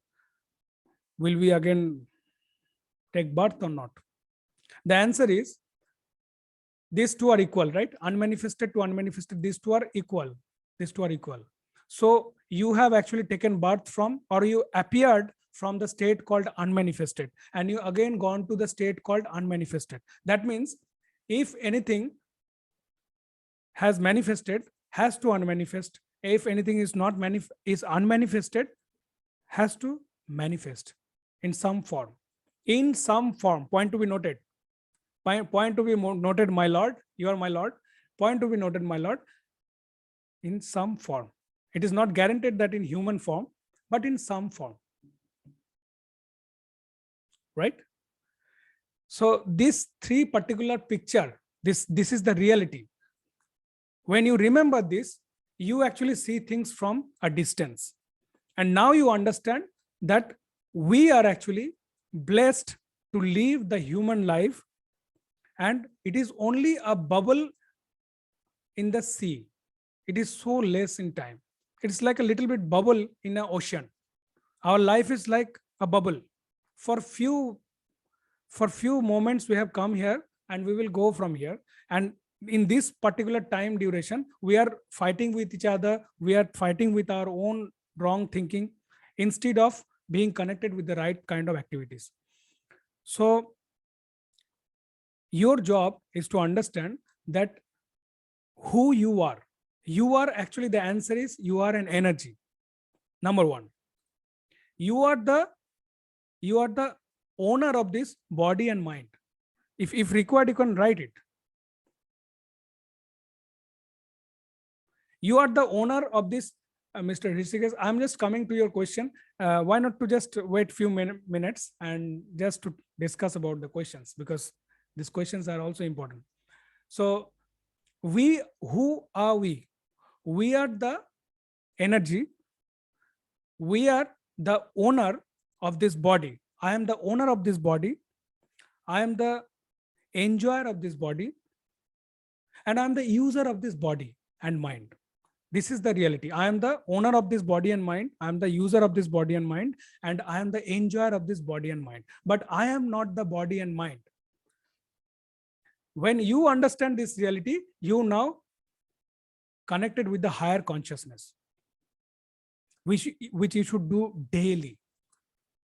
take birth or not? The answer is, these two are equal, right? Unmanifested to unmanifested, these two are equal. These two are equal. So you have actually taken birth from, or you appeared from the state called unmanifested, and you again gone to the state called unmanifested. That means if anything has manifested, has to unmanifest. If anything is not is unmanifested, has to manifest in some form. In some form. Point to be noted. Point to be noted, my lord. You are my lord. Point to be noted, my lord. In some form. It is not guaranteed that in human form, but in some form. Right? So this three particular picture, this is the reality. When you remember this, you actually see things from a distance. And now you understand that we are actually blessed to live the human life, and it is only a bubble in the sea. It is so less in time. It's like a little bit bubble in an ocean. Our life is like a bubble. For few moments we have come here and we will go from here. And in this particular time duration, we are fighting with each other. We are fighting with our own wrong thinking instead of being connected with the right kind of activities. So your job is to understand that who you are. You are actually, the answer is you are an energy. Number one, you are the owner of this body and mind. If required, you can write it. You are the owner of this, Mr. Rishikesh. I'm just coming to your question. Why not to just wait few minutes and just to discuss about the questions, because these questions are also important. So who are we? We are the energy. We are the owner of this body. I am the owner of this body. I am the enjoyer of this body. And I am the user of this body and mind. This is the reality. I am the owner of this body and mind. I am the user of this body and mind. And I am the enjoyer of this body and mind. But I am not the body and mind. When you understand this reality, you now connected with the higher consciousness, which you should do daily.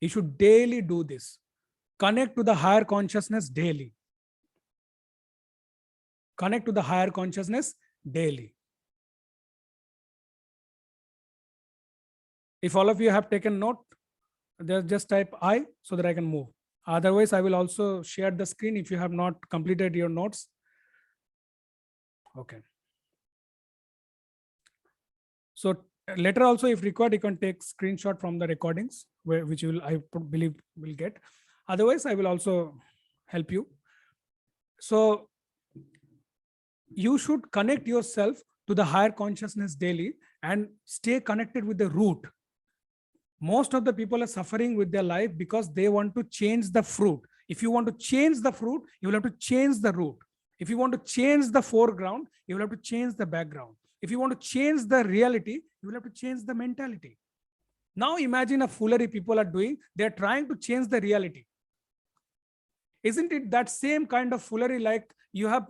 You should daily do this. Connect to the higher consciousness daily. Connect to the higher consciousness daily. If all of you have taken note, just type I so that I can move. Otherwise, I will also share the screen if you have not completed your notes. Okay. So later also, if required, you can take screenshot from the recordings, which you will, I believe, will get. Otherwise, I will also help you. So you should connect yourself to the higher consciousness daily and stay connected with the root. Most of the people are suffering with their life because they want to change the fruit. If you want to change the fruit, you will have to change the root. If you want to change the foreground, you will have to change the background. If you want to change the reality, you will have to change the mentality. Now imagine a foolery people are doing. They are trying to change the reality. Isn't it that same kind of foolery like you have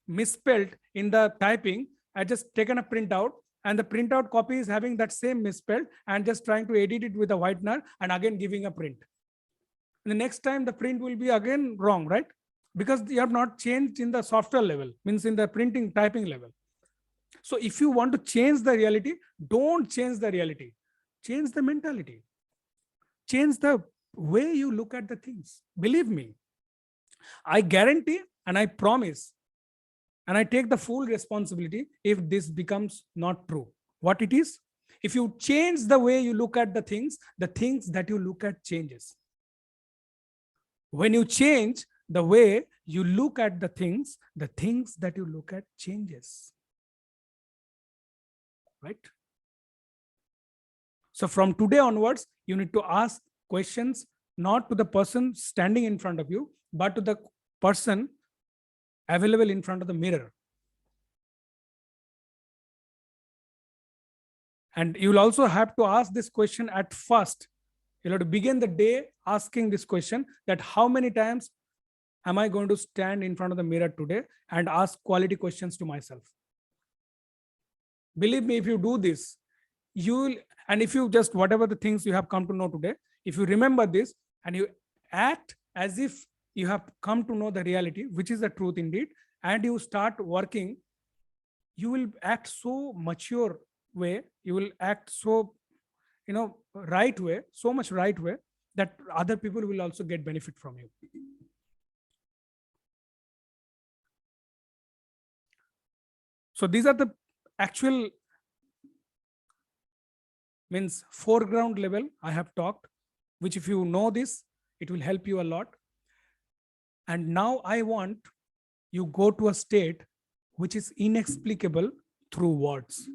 misspelled in the typing? I just taken a printout and the printout copy is having that same misspelled and just trying to edit it with a whitener and again giving a print. And the next time the print will be again wrong, right? Because you have not changed in the software level, means in the printing typing level. So if you want to change the reality, don't change the reality. Change the mentality. Change the way you look at the things. Believe me, I guarantee and I promise and I take the full responsibility if this becomes not true. What it is? If you change the way you look at the things that you look at changes. When you change the way you look at the things that you look at changes. Right? So from today onwards, you need to ask questions not to the person standing in front of you, but to the person available in front of the mirror. And you will also have to ask this question at first. You'll have to begin the day asking this question, that how many times am I going to stand in front of the mirror today and ask quality questions to myself? Believe me, if you do this, you will, and if you just, whatever the things you have come to know today, if you remember this and you act as if you have come to know the reality, which is the truth indeed, and you start working, you will act so mature way, you will act so, right way, so much right way that other people will also get benefit from you. So these are the actual means foreground level I have talked, which if you know this, it will help you a lot. And now I want you go to a state which is inexplicable through words.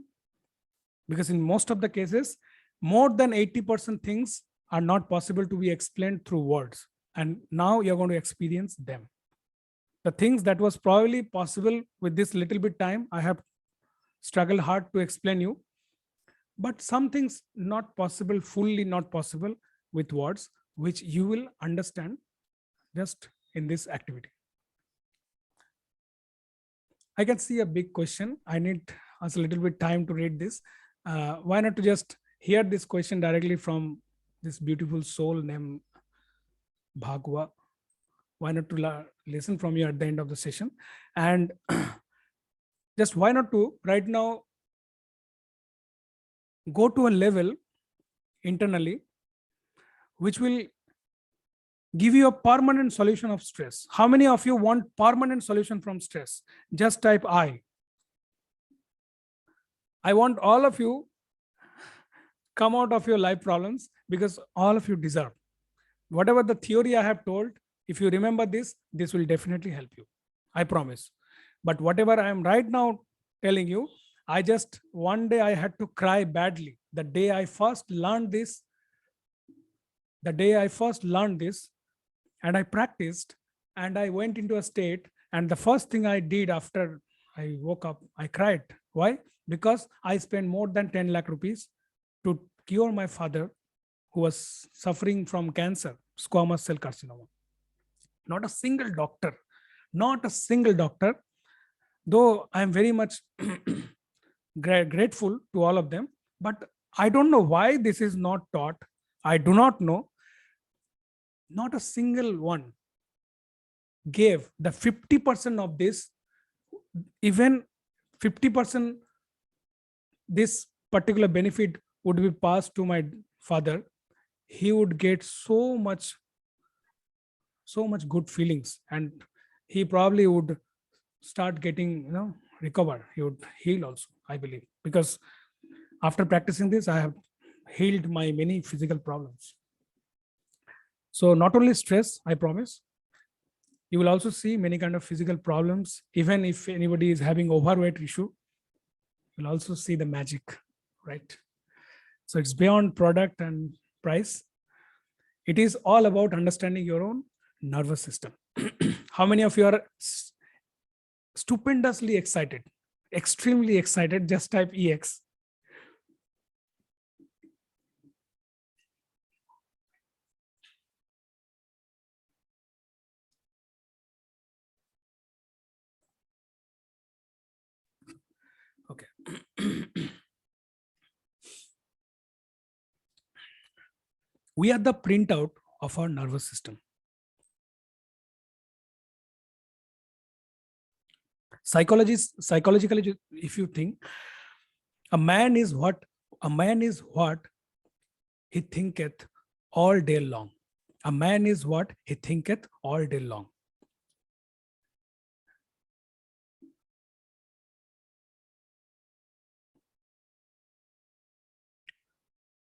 Because in most of the cases, more than 80% things are not possible to be explained through words. And now you're going to experience them. The things that was probably possible with this little bit time I have struggle hard to explain you, but some things not possible, fully not possible with words, which you will understand just in this activity. I can see a big question. I need us a little bit time to read this. Why not to just hear this question directly from this beautiful soul named Bhagwa? Why not to listen from you at the end of the session? And just why not to right now go to a level internally which will give you a permanent solution of stress. How many of you want permanent solution from stress? Just type I. I want all of you come out of your life problems, because all of you deserve. Whatever the theory I have told, if you remember this will definitely help you. I promise. But whatever I am right now telling you, one day I had to cry badly. The day I first learned this, and I practiced, and I went into a state, and the first thing I did after I woke up, I cried. Why? Because I spent more than 10 lakh rupees to cure my father, who was suffering from cancer, squamous cell carcinoma. Not a single doctor, though I am very much grateful to all of them, but I don't know why this is not taught. I do not know. Not a single one gave the 50% of this, even 50% this particular benefit would be passed to my father. He would get so much good feelings, and he probably would start getting, recover. He would heal also, I believe, because after practicing this, I have healed my many physical problems. So not only stress, I promise, you will also see many kind of physical problems. Even if anybody is having overweight issue, you'll also see the magic, right? So it's beyond product and price. It is all about understanding your own nervous system. How many of you are stupendously excited, extremely excited? Just type EX. Okay. We are the printout of our nervous system. Psychologically, if you think, a man is what he thinketh all day long. A man is what he thinketh all day long.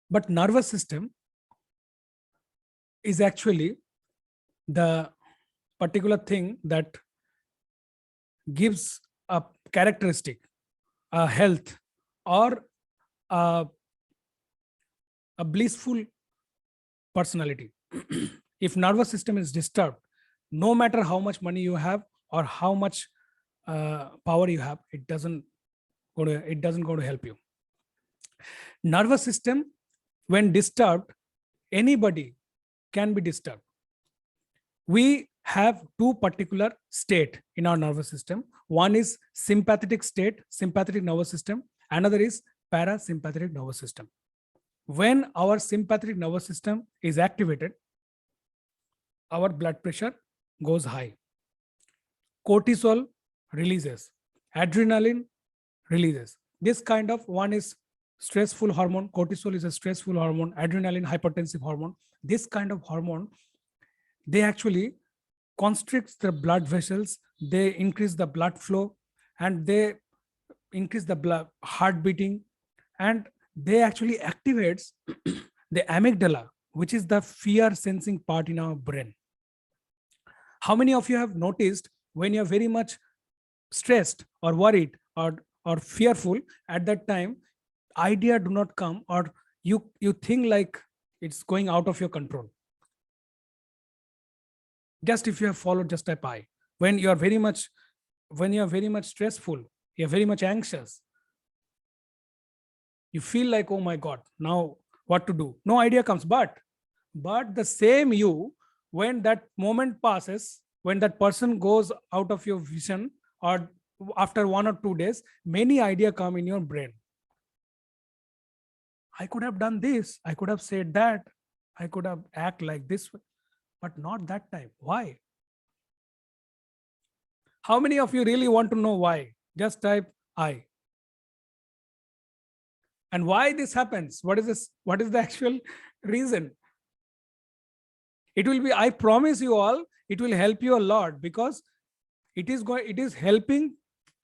But nervous system is actually the particular thing that gives a characteristic, a health, or a blissful personality. If nervous system is disturbed, no matter how much money you have or how much power you have, it doesn't go to help you. Nervous system, when disturbed, anybody can be disturbed. We have two particular state in our nervous system. One is sympathetic state, sympathetic nervous system. Another is parasympathetic nervous system. When our sympathetic nervous system is activated, our blood pressure goes high. Cortisol releases, adrenaline releases. This kind of one is stressful hormone. Cortisol is a stressful hormone, adrenaline hypertensive hormone. This kind of hormone, they actually constricts the blood vessels, they increase the blood flow, and they increase the blood heart beating, and they actually activates the amygdala, which is the fear sensing part in our brain. How many of you have noticed when you're very much stressed or worried or fearful, at that time idea do not come, or you think like it's going out of your control? Just if you have followed, just type I. When you are very much stressful, you're very much anxious, You feel like, oh my God, now what to do? No idea comes. But the same you, when that moment passes, when that person goes out of your vision, or after 1 or 2 days, many ideas come in your brain. I could have done this. I could have said that. I could have act like this, but not that time. Why? How many of you really want to know why? Just type I. And why this happens? What is this? What is the actual reason? It will be, I promise you all, it will help you a lot, because it is helping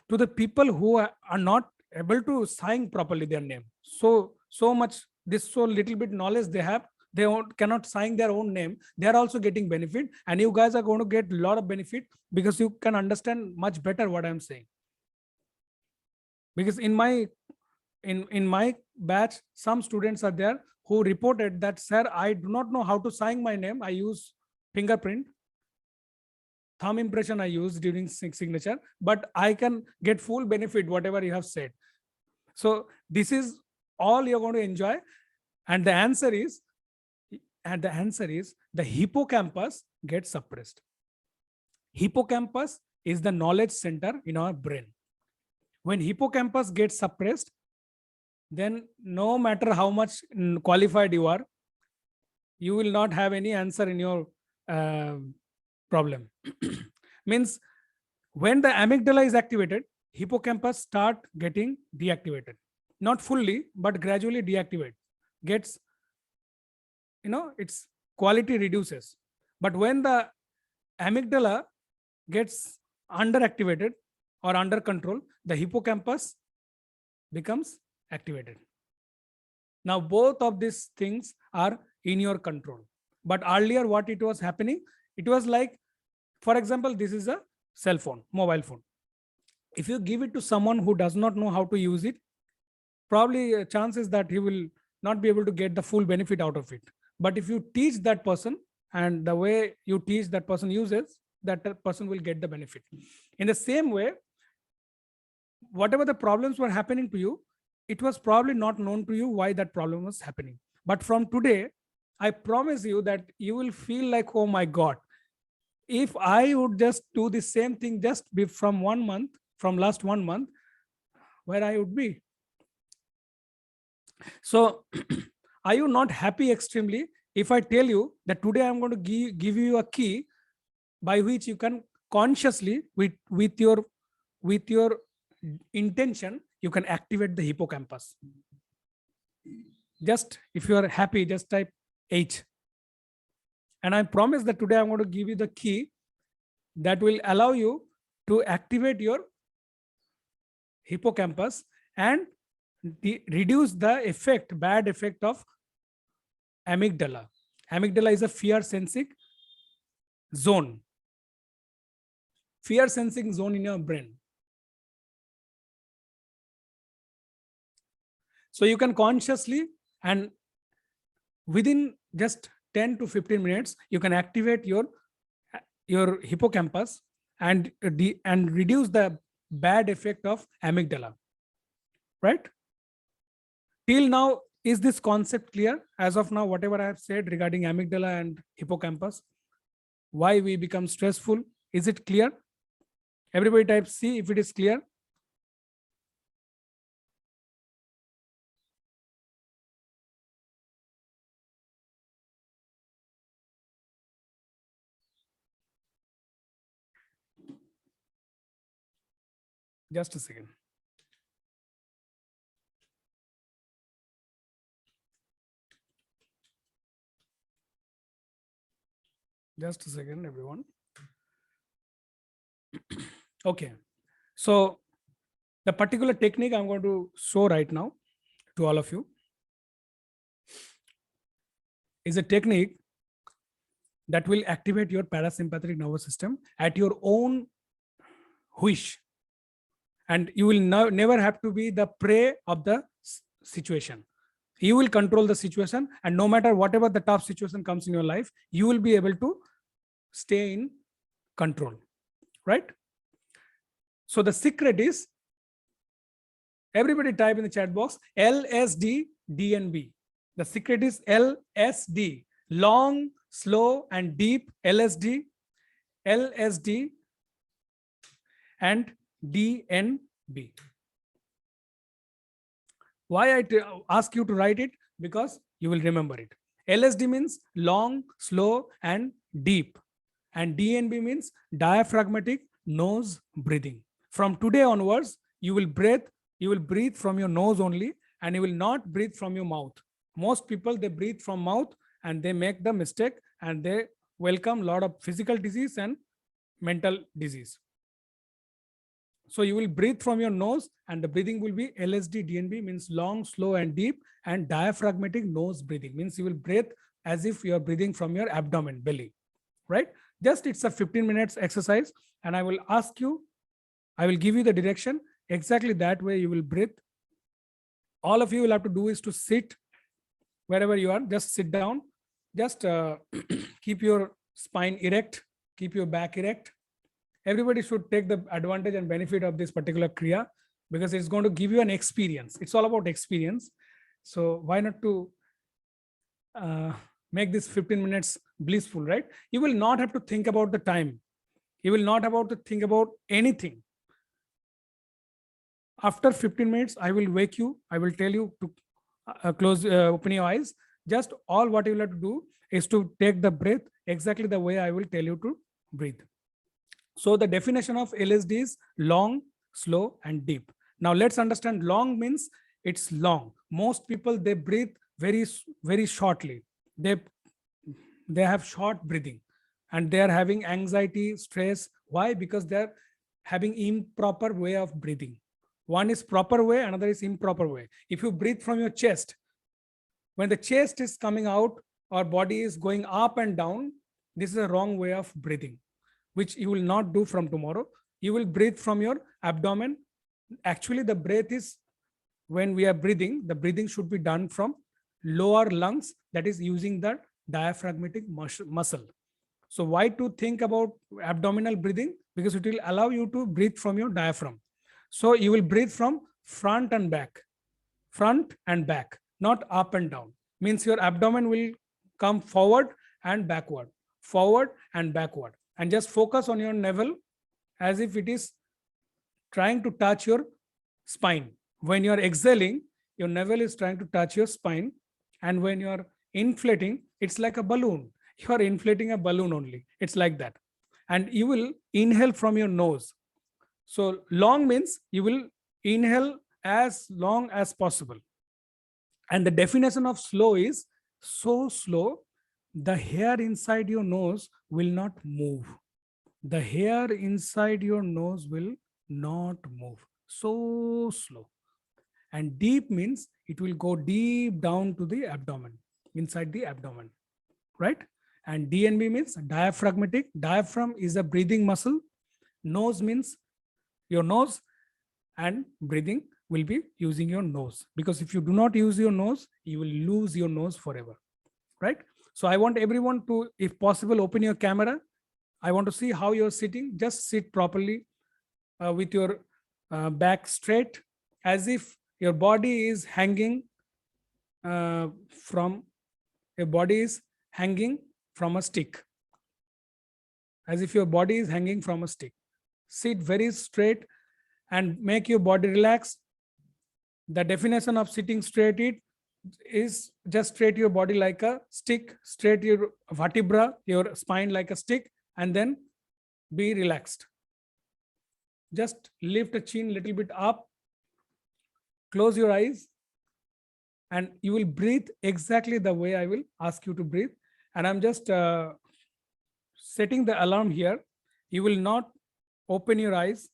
to the people who are not able to sign properly their name. So much, this so little bit knowledge they have, they cannot sign their own name. They are also getting benefit, and you guys are going to get a lot of benefit because you can understand much better what I'm saying. Because in my batch, some students are there who reported that, sir, I do not know how to sign my name. I use fingerprint, thumb impression I use during signature, but I can get full benefit whatever you have said. So this is all you're going to enjoy. And the answer is the hippocampus gets suppressed. Hippocampus is the knowledge center in our brain. When hippocampus gets suppressed, then no matter how much qualified you are, you will not have any answer in your problem. Means when the amygdala is activated, hippocampus start getting deactivated. Not fully, but gradually deactivate. Gets, its quality reduces. But when the amygdala gets underactivated or under control, the hippocampus becomes activated. Now both of these things are in your control. But earlier what it was happening, it was like, for example, this is a cell phone, mobile phone. If you give it to someone who does not know how to use it, probably chances that he will not be able to get the full benefit out of it. But if you teach that person, and the way you teach that person uses, that person will get the benefit. In the same way, whatever the problems were happening to you, it was probably not known to you why that problem was happening. But from today, I promise you that you will feel like, oh my God, if I would just do the same thing just from 1 month, from last 1 month, where I would be. So are you not happy extremely if I tell you that today I'm going to give you a key by which you can consciously, with your intention, you can activate the hippocampus. Just if you are happy, just type H. And I promise that today I'm going to give you the key that will allow you to activate your hippocampus and reduce the bad effect of amygdala. Amygdala is a fear sensing zone. Fear sensing zone in your brain. So you can consciously, and within just 10 to 15 minutes, you can activate your hippocampus and reduce the bad effect of amygdala. Right? Till now, is this concept clear? As of now, whatever I have said regarding amygdala and hippocampus, why we become stressful, is it clear? Everybody type C if it is clear. Just a second. Just a second, everyone. Okay. So the particular technique I'm going to show right now to all of you is a technique that will activate your parasympathetic nervous system at your own wish. And you will never have to be the prey of the situation. You will control the situation, and no matter whatever the tough situation comes in your life, you will be able to stay in control, right? So the secret is Everybody type in the chat box LSD, DNB. The secret is LSD, long, slow, and deep. LSD, LSD, and DNB. Why I ask you to write it? Because you will remember it. LSD means long, slow, and deep. And DNB means diaphragmatic nose breathing. From today onwards, you will breathe from your nose only, and you will not breathe from your mouth. Most people, they breathe from mouth and they make the mistake, and they welcome a lot of physical disease and mental disease. So you will breathe from your nose, and the breathing will be LSD, DNB means long, slow, and deep, and diaphragmatic nose breathing means you will breathe as if you are breathing from your abdomen, belly, right? Just it's a 15 minutes exercise, and I will ask you, I will give you the direction. Exactly that way you will breathe. All of you will have to do is to sit wherever you are. Just sit down. Just keep your spine erect. Keep your back erect. Everybody should take the advantage and benefit of this particular Kriya, because it's going to give you an experience. It's all about experience. So why not to make this 15 minutes blissful, right? You will not have to think about the time. You will not have to think about anything. After 15 minutes, I will wake you. I will tell you to open your eyes. Just all what you will have to do is to take the breath exactly the way I will tell you to breathe. So the definition of LSD is long, slow, and deep. Now let's understand. Long means it's long. Most people, they breathe very, very shortly. They have short breathing, and they are having anxiety, stress. Why? Because they're having improper way of breathing. One is proper way, another is improper way. If you breathe from your chest, when the chest is coming out, or body is going up and down, this is a wrong way of breathing, which you will not do from tomorrow. You will breathe from your abdomen. Actually, the breath is, when we are breathing, the breathing should be done from lower lungs, that is using the diaphragmatic muscle. So why to think about abdominal breathing? Because it will allow you to breathe from your diaphragm. So you will breathe from front and back, not up and down. Means your abdomen will come forward and backward, and just focus on your navel as if it is trying to touch your spine. When you are exhaling, your navel is trying to touch your spine, and when you are inflating, it's like a balloon. You are inflating a balloon only. It's like that. And you will inhale from your nose. So long means you will inhale as long as possible. And the definition of slow is so slow, the hair inside your nose will not move. The hair inside your nose will not move. So slow. And deep means it will go deep down to the abdomen, inside the abdomen, right? And DNB means diaphragmatic. Diaphragm is a breathing muscle. Nose means your nose, and breathing will be using your nose, because if you do not use your nose, you will lose your nose forever, right? So I want everyone to, if possible, open your camera. I want to see how you're sitting. Just sit properly with your back straight, as if your body is hanging from a stick. As if your body is hanging from a stick. Sit very straight and make your body relax. The definition of sitting straight is just straight your body like a stick, straight your vertebra, your spine like a stick, and then be relaxed. Just lift the chin a little bit up, close your eyes, and you will breathe exactly the way I will ask you to breathe. And I'm just setting the alarm here. You will not open your eyes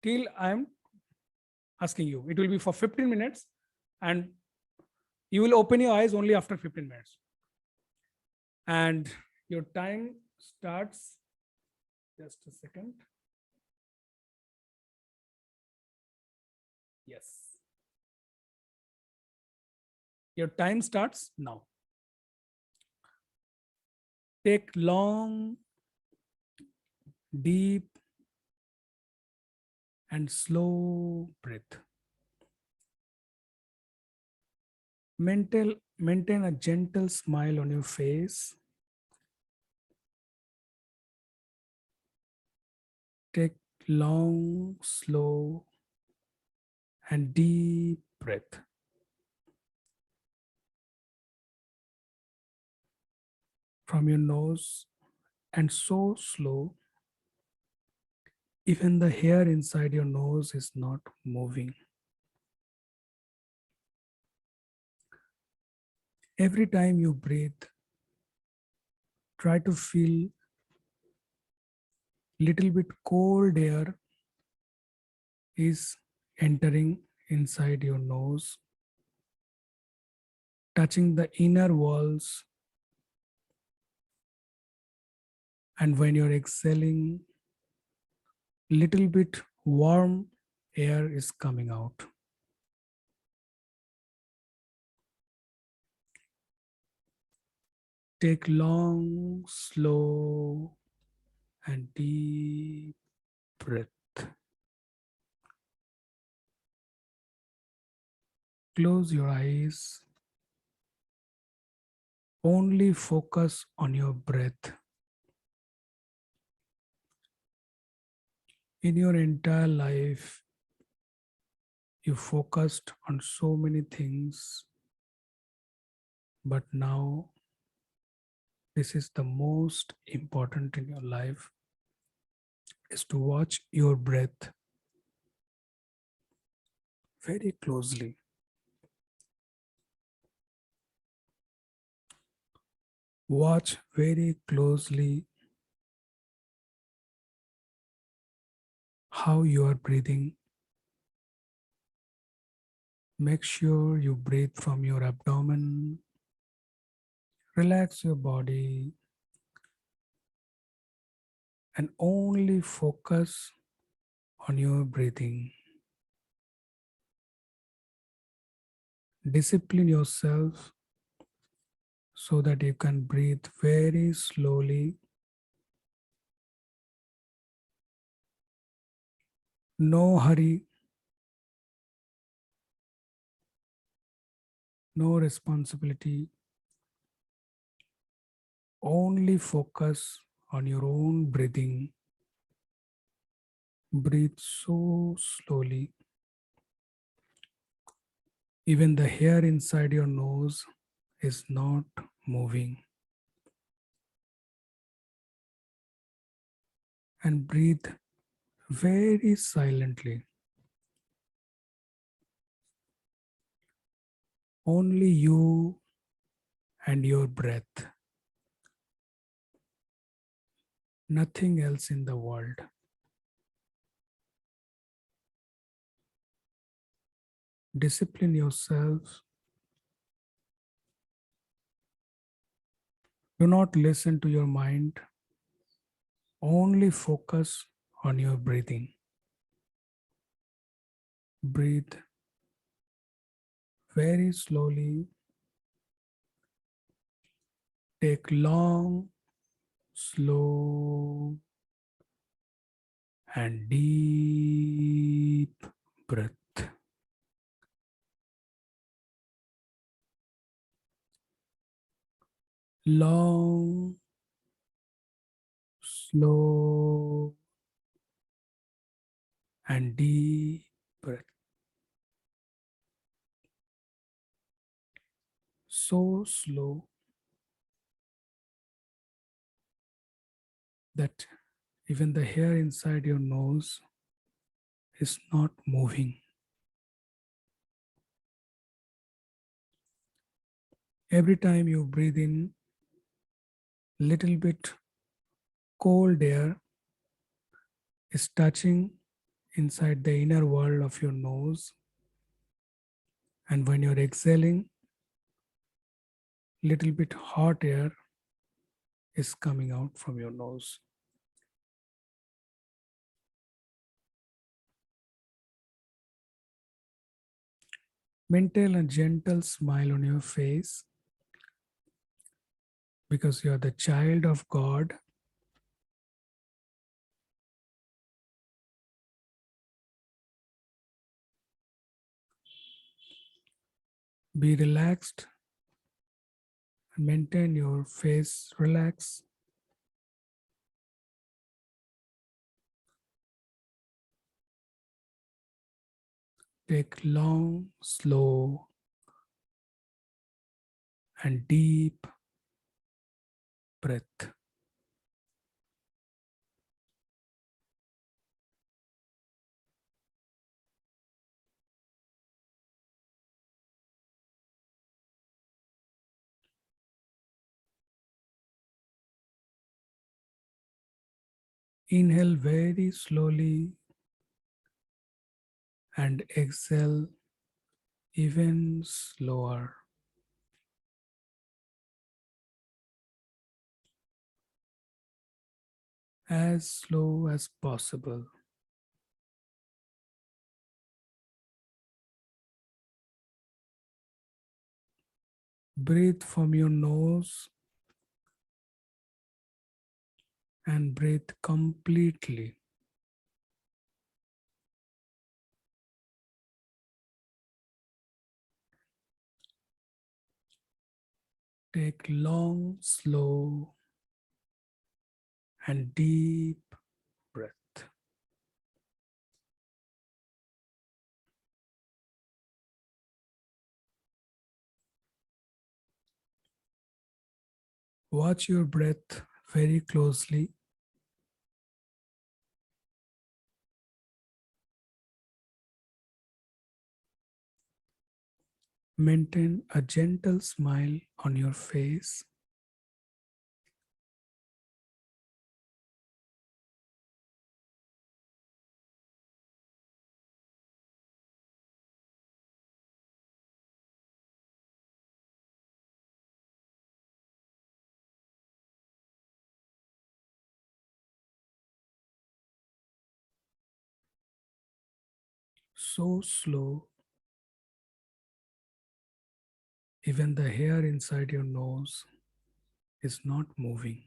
till I'm asking you. It will be for 15 minutes, and you will open your eyes only after 15 minutes. And your time starts, just a second. Yes. Your time starts now. Take long, deep, and slow breath. Maintain a gentle smile on your face. Take long, slow, and deep breath from your nose, and so slow, even the hair inside your nose is not moving. Every time you breathe, try to feel little bit cold air is entering inside your nose, touching the inner walls. And when you're exhaling, little bit warm air is coming out. Take long, slow, and deep breath. Close your eyes. Only focus on your breath. In your entire life, you focused on so many things, but now this is the most important in your life, is to watch your breath very closely. Watch very closely how you are breathing. Make sure you breathe from your abdomen. Relax your body and only focus on your breathing. Discipline yourself so that you can breathe very slowly. No hurry, no responsibility. Only focus on your own breathing. Breathe so slowly. Even the hair inside your nose is not moving. And breathe very silently. Only you and your breath. Nothing else in the world. Discipline yourself. Do not listen to your mind. Only focus on your breathing. Breathe very slowly. Take long, slow, and deep breath. Long, slow, and deep breath. So slow that even the hair inside your nose is not moving. Every time you breathe in, little bit cold air is touching inside the inner wall of your nose. And when you're exhaling, little bit hot air is coming out from your nose. Maintain a gentle smile on your face because you are the child of God. Be relaxed and maintain your face relaxed. Take long, slow, and deep breath. Inhale very slowly and exhale even slower. As slow as possible. Breathe from your nose and breathe completely. Take long, slow, and deep breath. Watch your breath very closely. Maintain a gentle smile on your face. So slow, even the hair inside your nose is not moving.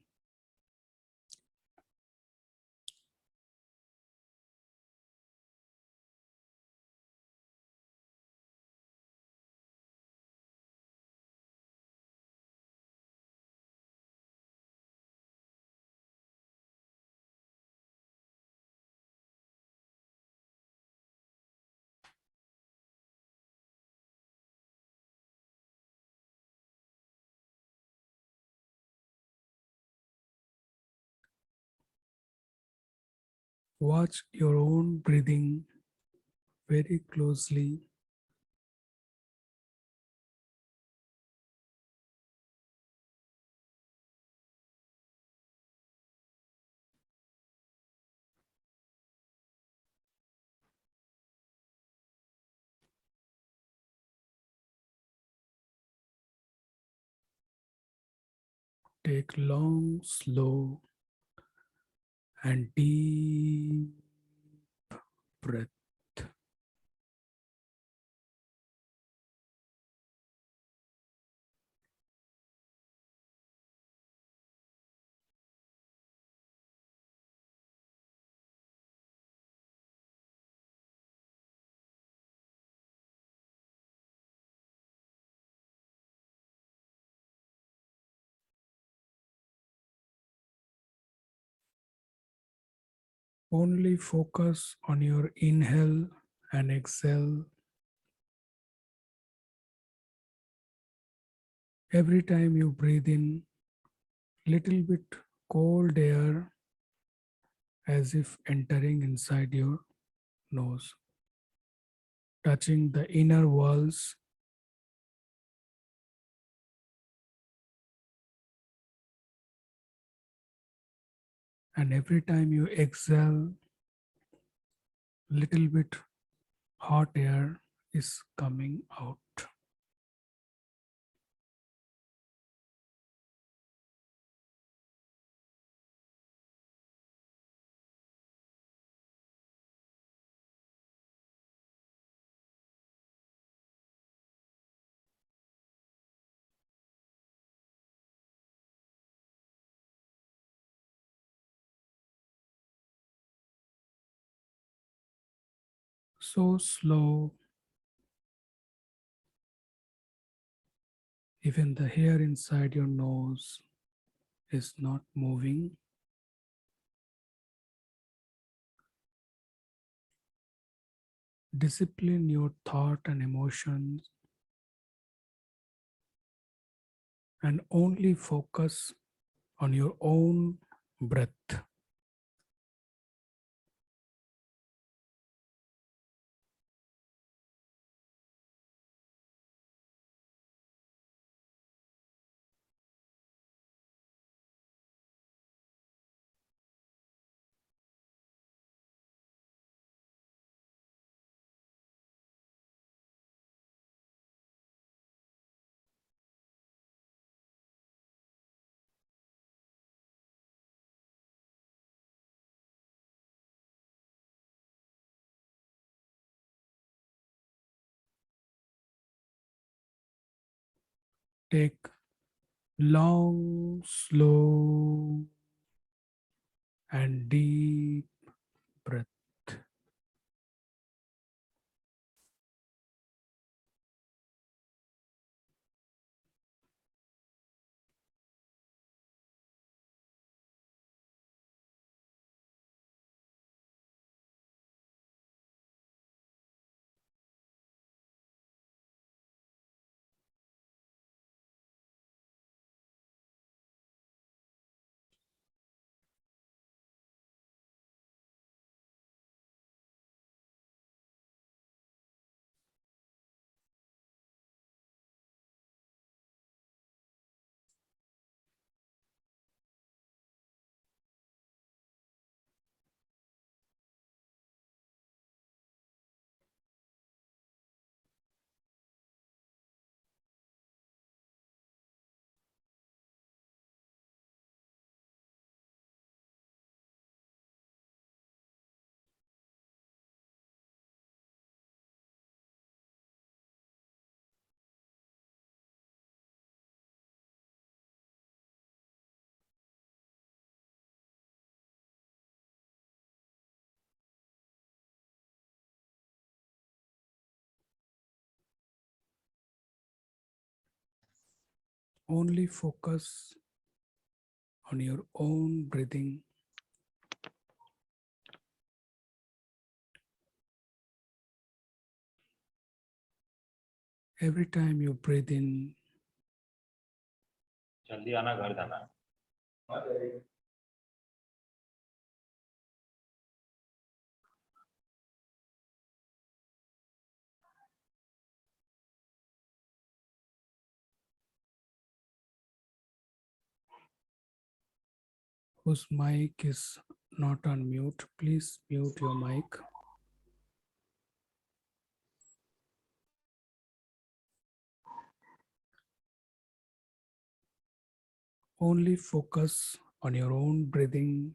Watch your own breathing very closely. Take long, slow, and deep breath. Only focus on your inhale and exhale. Every time you breathe in, little bit cold air as if entering inside your nose, touching the inner walls. And every time you exhale, little bit hot air is coming out. So slow Even the hair inside your nose is not moving. Discipline your thought and emotions and only focus on your own breath. Take long, slow, and deep breath. Only focus on your own breathing. Every time you breathe in, जल्दी आना, घर जाना। whose mic is not on mute, please mute your mic. Only focus on your own breathing.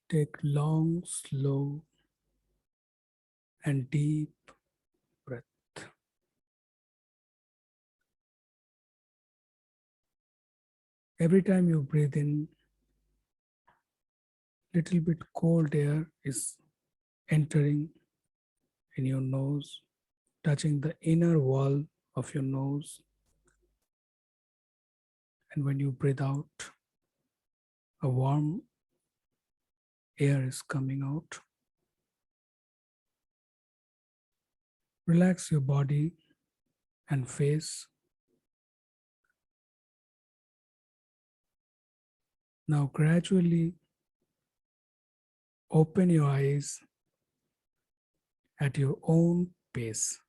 Take long, slow, and deep breath. Every time you breathe in, little bit cold air is entering in your nose, touching the inner wall of your nose. And when you breathe out, a warm air is coming out. Relax your body and face. Now gradually open your eyes at your own pace.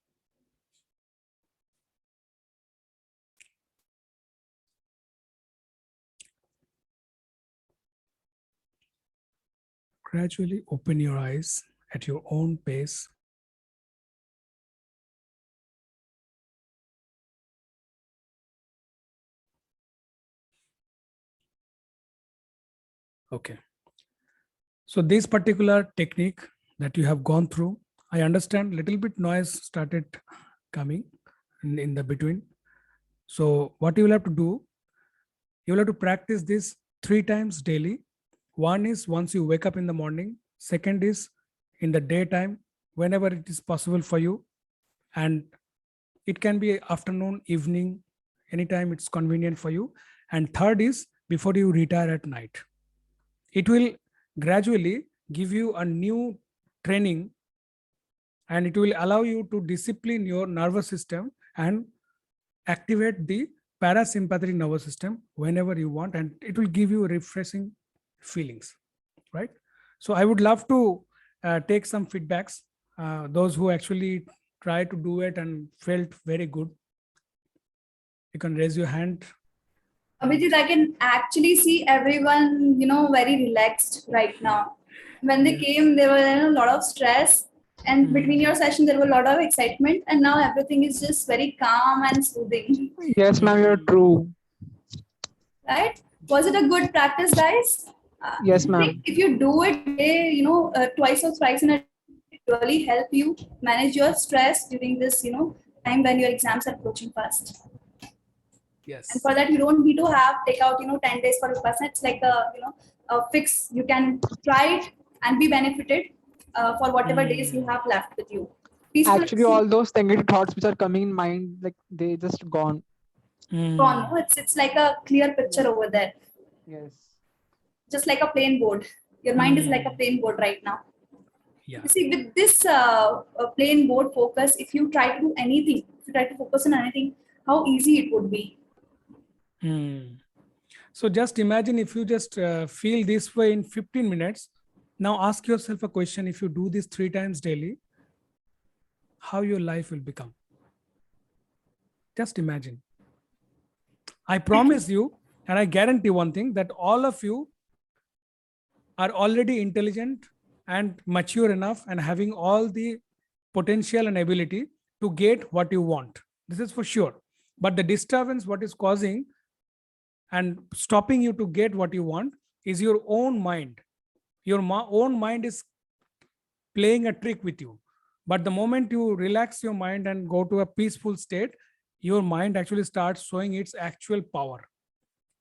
Gradually open your eyes at your own pace. Okay. So this particular technique that you have gone through, I understand little bit noise started coming in the between. So what you will have to do, you will have to practice this 3 times daily. One is once you wake up in the morning. Second is in the daytime, whenever it is possible for you. And it can be afternoon, evening, anytime it's convenient for you. And third is before you retire at night. It will gradually give you a new training, and it will allow you to discipline your nervous system and activate the parasympathetic nervous system whenever you want, and it will give you refreshing feelings, right? So I would love to take some feedbacks, those who actually try to do it and felt very good. You can raise your hand. Abhijit, I can actually see everyone, very relaxed right now. When they Yes. came, there were a lot of stress, and Mhm. between your session, there were a lot of excitement, and now everything is just very calm and soothing. Yes, ma'am, you're true. Right? Was it a good practice, guys? Yes, See, ma'am. if you do it twice or thrice in a day, it really help you manage your stress during this, time when your exams are approaching fast. Yes. And for that, you don't need to take out 10 days for Vipassana. It's like a fix. You can try it and be benefited for whatever days you have left with you. Peaceful Actually, all those negative thoughts which are coming in mind, like they just gone. gone. No? It's like a clear picture over there, Yes. just like a plain board. Your mind is like a plain board right now. Yeah. You see, with this plain board focus, if you try to do anything, if you try to focus on anything, how easy it would be. So just imagine if you just feel this way in 15 minutes. Now ask yourself a question. If you do this 3 times daily, how your life will become? Just imagine. I promise you, and I guarantee one thing, that all of you are already intelligent and mature enough and having all the potential and ability to get what you want. This is for sure. But the disturbance, what is causing and stopping you to get what you want, is your own mind. Your own mind is playing a trick with you. But the moment you relax your mind and go to a peaceful state, your mind actually starts showing its actual power.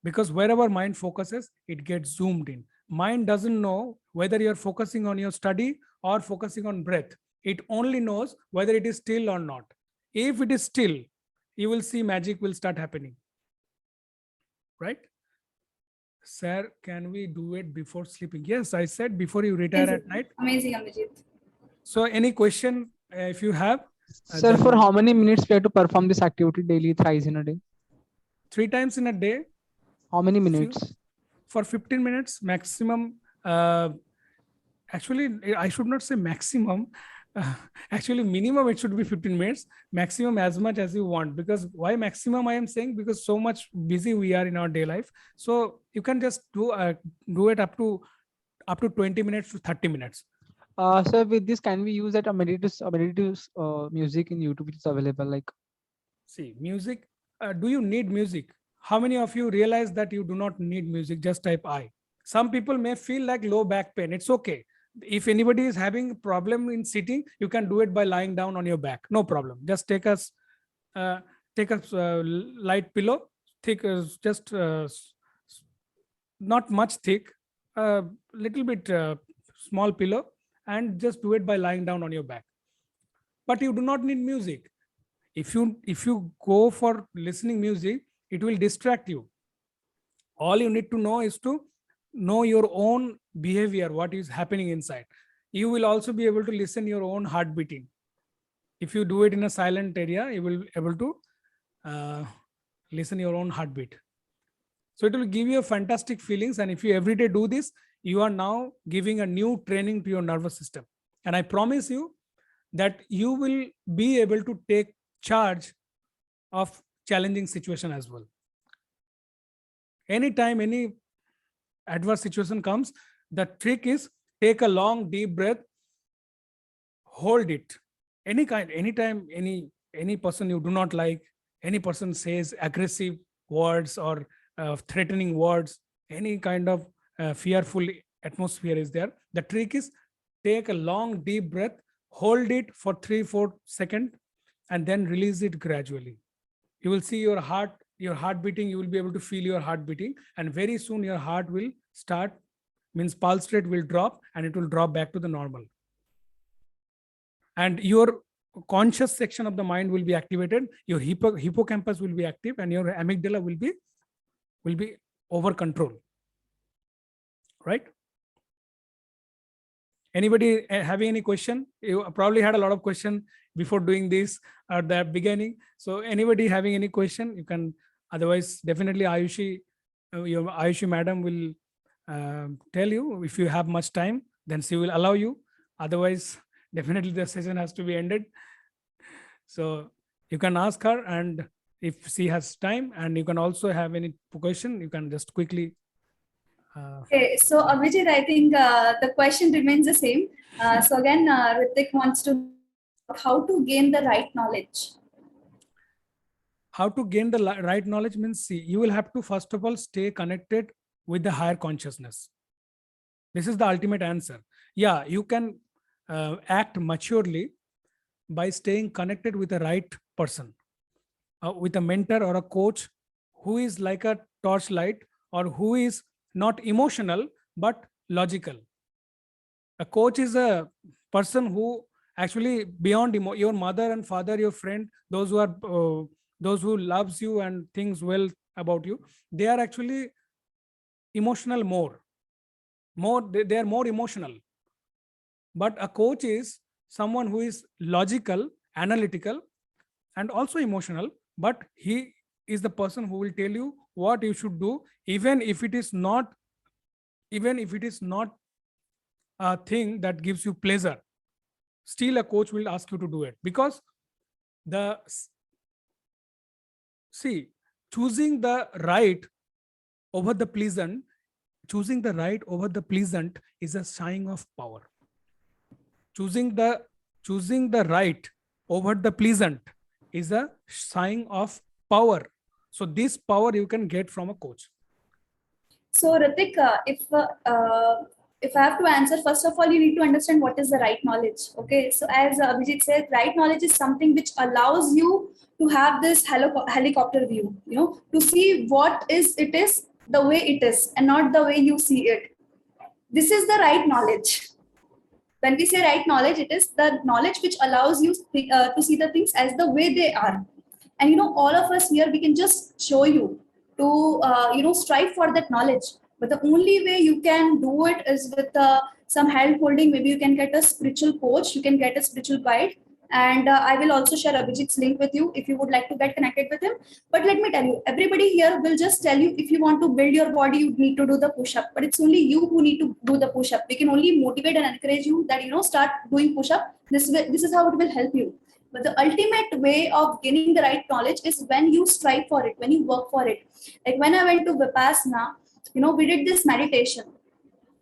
Because wherever mind focuses, it gets zoomed in. Mind doesn't know whether you're focusing on your study or focusing on breath. It only knows whether it is still or not. If it is still, you will see magic will start happening. Right? Sir, can we do it before sleeping? Yes, I said before you retire at night. Amazing, Abhijit. So any question if you have? Sir, for how many minutes we have to perform this activity daily, thrice in a day? 3 times in a day. How many minutes? For 15 minutes maximum. Actually, I should not say maximum. Actually, minimum it should be 15 minutes. Maximum as much as you want. Because why maximum I am saying? Because so much busy we are in our day life. So you can just do it up to 20 minutes to 30 minutes. Sir, with this, can we use that meditative music in YouTube? It's available. Like, see, music. Do you need music? How many of you realize that you do not need music? Just type I. Some people may feel like low back pain. It's okay. If anybody is having a problem in sitting, you can do it by lying down on your back. No problem. Just take a light pillow, thick, just not much thick, a little bit small pillow, and just do it by lying down on your back. But you do not need music. If you go for listening music, it will distract you. All you need to know is to know your own behavior, what is happening inside. You will also be able to listen your own heart beating. If you do it in a silent area, you will be able to listen your own heartbeat. So it will give you a fantastic feelings. And if you every day do this, you are now giving a new training to your nervous system. And I promise you that you will be able to take charge of challenging situation as well. Anytime any adverse situation comes, the trick is take a long deep breath, hold it. Anytime any person you do not like, any person says aggressive words or threatening words, any kind of fearful atmosphere is there, the trick is take a long deep breath, hold it for 3-4 seconds, and then release it gradually. You will see your heart beating. You will be able to feel your heart beating, and very soon your heart will start, means pulse rate will drop, and it will drop back to the normal. And your conscious section of the mind will be activated. Your hippocampus will be active, and your amygdala will be over control. Right? Anybody having any question? You probably had a lot of question before doing this at the beginning. So anybody having any question, you can. Otherwise, definitely Ayushi, your Ayushi madam will tell you. If you have much time, then she will allow you. Otherwise, definitely the session has to be ended. So you can ask her, and if she has time, and you can also have any question, you can just quickly. Okay, so Abhijit, I think the question remains the same. So again, Ritik wants to know how to gain the right knowledge. How to gain the right knowledge means, see, you will have to first of all stay connected with the higher consciousness. This is the ultimate answer. Yeah, you can act maturely by staying connected with the right person, with a mentor or a coach who is like a torchlight, or who is not emotional but logical. A coach is a person who actually beyond your mother and father, your friend, those who are those who loves you and thinks well about you, they are actually emotional more. They are more emotional. But a coach is someone who is logical, analytical, and also emotional, but he is the person who will tell you what you should do, even if it is not a thing that gives you pleasure. Still a coach will ask you to do it, because choosing the right over the pleasant is a sign of power. Choosing the right over the pleasant is a sign of power. So this power you can get from a coach. So Ritik, if I have to answer, first of all, you need to understand what is the right knowledge. Okay, so as Abhijit said, right knowledge is something which allows you to have this helicopter view, to see what it is the way it is, and not the way you see it. This is the right knowledge. When we say right knowledge, it is the knowledge which allows you to see the things as the way they are. And all of us here, we can just show you to strive for that knowledge. But the only way you can do it is with some hand holding. Maybe you can get a spiritual coach, you can get a spiritual guide. And I will also share Abhijit's link with you if you would like to get connected with him. But let me tell you, everybody here will just tell you, if you want to build your body, you need to do the push-up. But it's only you who need to do the push-up. We can only motivate and encourage you that, start doing push-up. This is how it will help you. But the ultimate way of gaining the right knowledge is when you strive for it, when you work for it. Like when I went to Vipassana, we did this meditation.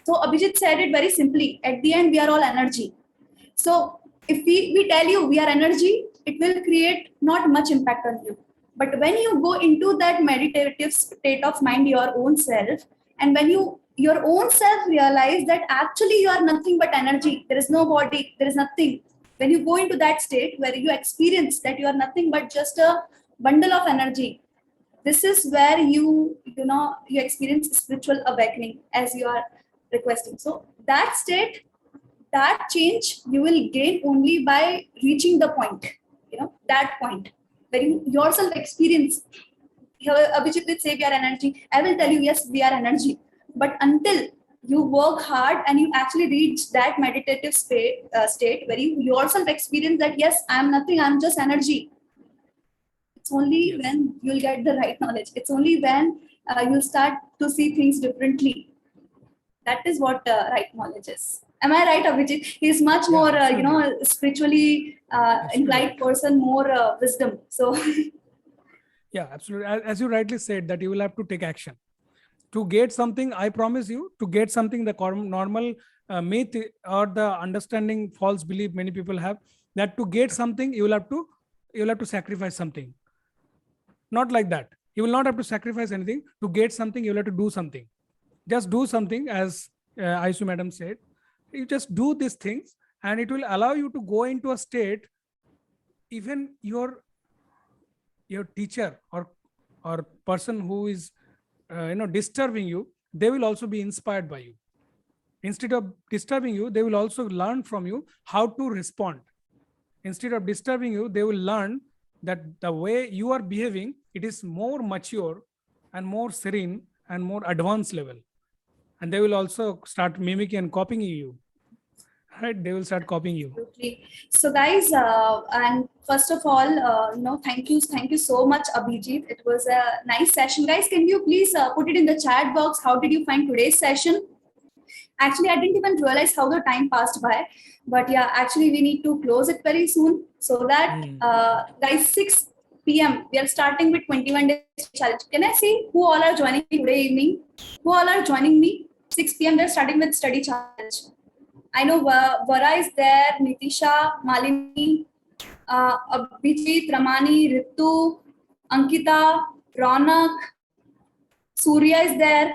So Abhijit said it very simply. At the end, we are all energy. So if we tell you we are energy, it will create not much impact on you. But when you go into that meditative state of mind, your own self, and when your own self realize that actually you are nothing but energy, there is no body, there is nothing. When you go into that state where you experience that you are nothing but just a bundle of energy, this is where you experience spiritual awakening, as you are requesting. So that state, that change, you will gain only by reaching the point, that point where you yourself experience. Abhijit will say we are energy. I will tell you, yes, we are energy. But until you work hard and you actually reach that meditative state where you yourself experience that, yes, I am nothing, I am just energy. It's only when you'll get the right knowledge. It's only when you'll start to see things differently. That is what right knowledge is. Am I right, Abhijit? He's much more, spiritually inclined person, more wisdom. So. Yeah, absolutely. As you rightly said, that you will have to take action. To get something, I promise you, to get something, the normal myth or the understanding, false belief many people have, that to get something, you will have to sacrifice something. Not like that. You will not have to sacrifice anything. To get something, you will have to do something. Just do something, as Aishu madam said. You just do these things, and it will allow you to go into a state, even your your teacher or person who is disturbing you, they will also be inspired by you. Instead of disturbing you, they will also learn from you how to respond. Instead of disturbing you, they will learn that the way you are behaving, it is more mature and more serene and more advanced level. And they will also start mimicking and copying you. Right? They will start copying you. Absolutely. So guys, and first of all, thank you so much, Abhijit. It was a nice session. Guys, can you please put it in the chat box? How did you find today's session? Actually, I didn't even realize how the time passed by. But yeah, actually, we need to close it very soon. So that, guys, 6 p.m. we are starting with 21 days challenge. Can I see who all are joining me today evening? Who all are joining me? 6 p.m. they're starting with study challenge. I know Vara is there, Nitisha, Malini, Abhijit, Ramani, Ritu, Ankita, Ronak, Surya is there.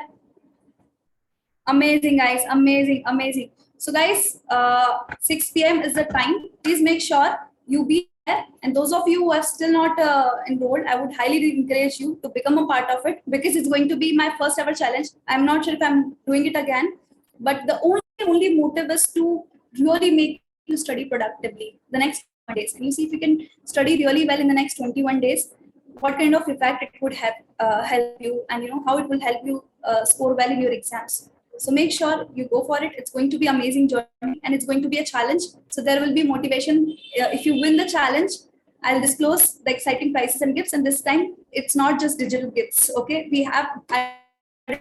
Amazing, guys. Amazing. So, guys, 6 p.m. is the time. Please make sure you be there. And those of you who are still not enrolled, I would highly encourage you to become a part of it, because it's going to be my first ever challenge. I'm not sure if I'm doing it again, but the only motive is to really make you study productively the next 21 days. And you see if you can study really well in the next 21 days, what kind of effect it would have help you, and how it will help you score well in your exams. So make sure you go for it. It's going to be amazing journey, and it's going to be a challenge. So there will be motivation. If you win the challenge, I'll disclose the exciting prizes and gifts. And this time, it's not just digital gifts. Okay, we have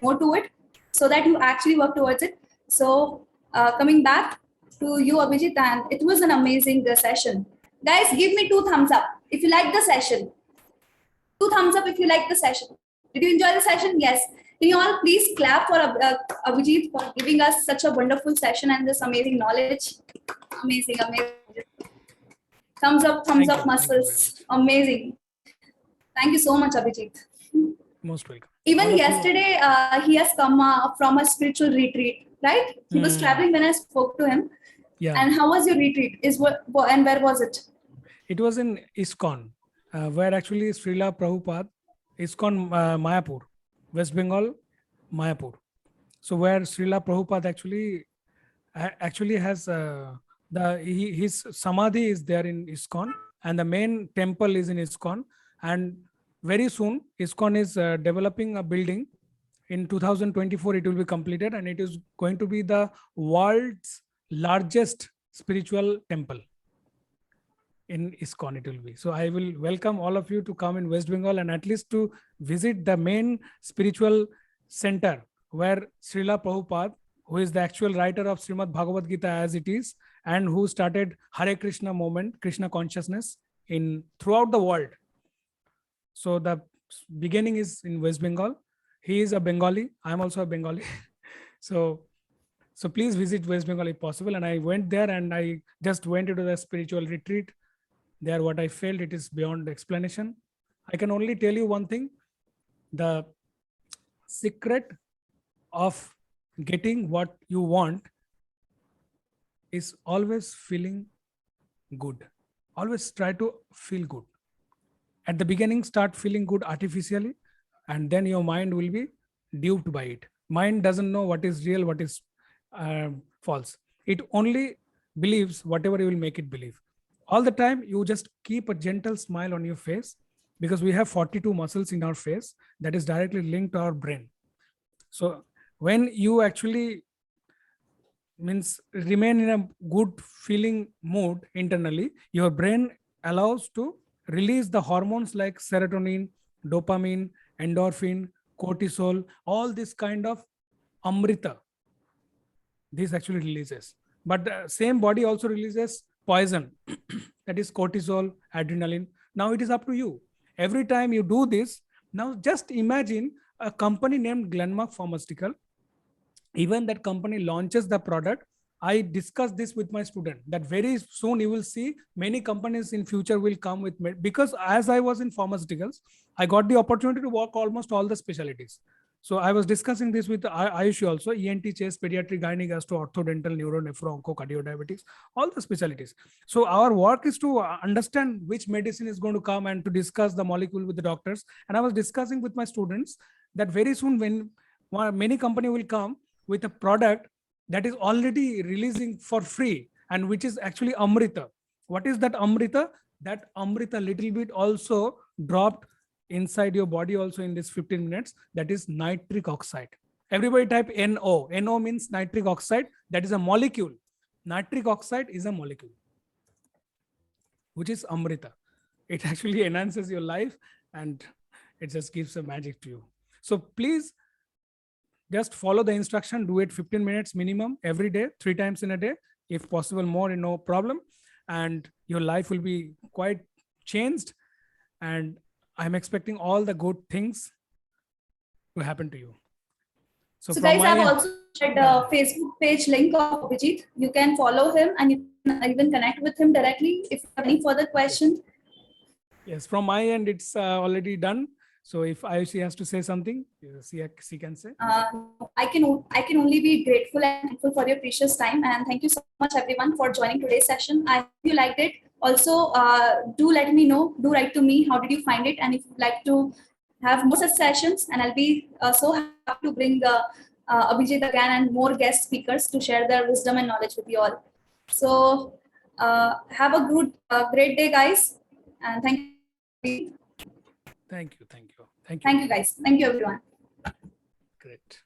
more to it, so that you actually work towards it. So coming back to you, Abhijit, and it was an amazing session. Guys, give me 2 thumbs up if you like the session. 2 thumbs up if you like the session. Did you enjoy the session? Yes. Can you all please clap for Abhijit for giving us such a wonderful session and this amazing knowledge? Amazing. Thumbs up, muscles. Amazing. Thank you so much, Abhijit. Most welcome. Even yesterday, he has come from a spiritual retreat, right? He was traveling when I spoke to him. Yeah. And how was your retreat? And where was it? It was in ISKCON, where actually Srila Prabhupada, ISKCON Mayapur, West Bengal, Mayapur. So where Srila Prabhupada actually has his samadhi is there in ISKCON, and the main temple is in ISKCON. And very soon ISKCON is developing a building. In 2024 it will be completed, and it is going to be the world's largest spiritual temple. In ISKCON it will be. So I will welcome all of you to come in West Bengal and at least to visit the main spiritual center where Srila Prabhupada, who is the actual writer of Srimad Bhagavad Gita as it is, and who started Hare Krishna movement, Krishna consciousness throughout the world. So the beginning is in West Bengal. He is a Bengali. I am also a Bengali. So please visit West Bengal if possible. And I went there and I just went into the spiritual retreat. There, what I felt, it is beyond explanation. I can only tell you one thing. The secret of getting what you want is always feeling good. Always try to feel good. At the beginning, start feeling good artificially, and then your mind will be duped by it. Mind doesn't know what is real, what is false. It only believes whatever you will make it believe. All the time, you just keep a gentle smile on your face, because we have 42 muscles in our face that is directly linked to our brain. So when you actually remain in a good feeling mood internally, your brain allows to release the hormones like serotonin, dopamine, endorphin, cortisol, all this kind of amrita. This actually releases. But the same body also releases poison, that is cortisol, adrenaline. Now it is up to you. Every time you do this, now just imagine a company named Glenmark Pharmaceutical. Even that company launches the product. I discussed this with my student that very soon you will see many companies in future will come with me, because as I was in pharmaceuticals, I got the opportunity to work almost all the specialties. So I was discussing this with Ayushi also, ENT, chest, pediatric, gynae, gastro, orthodontal, neuro, nephro, onco, cardio, diabetes, all the specialties. So our work is to understand which medicine is going to come and to discuss the molecule with the doctors. And I was discussing with my students that very soon when many company will come with a product that is already releasing for free and which is actually Amrita. What is that Amrita? That Amrita little bit also dropped inside your body also in this 15 minutes. That is nitric oxide. Everybody type NO. NO means nitric oxide. That is a molecule. Nitric oxide is a molecule, which is Amrita. It actually enhances your life and it just gives a magic to you. So please just follow the instruction, do it 15 minutes minimum every day, 3 times in a day. If possible more, no problem. And your life will be quite changed. And I'm expecting all the good things to happen to you. So guys, I've also shared the Facebook page link of Abhijit. You can follow him and you can even connect with him directly if you have any further questions. Yes, from my end, it's already done. So if Ayushi has to say something, she can say. I can only be grateful and thankful for your precious time, and thank you so much everyone for joining today's session. I hope you liked it. Also, do let me know. Do write to me. How did you find it? And if you'd like to have more such sessions, and I'll be so happy to bring Abhijit again and more guest speakers to share their wisdom and knowledge with you all. So have a good, great day, guys, and thank you. Thank you. Thank you, guys. Thank you, everyone. Great.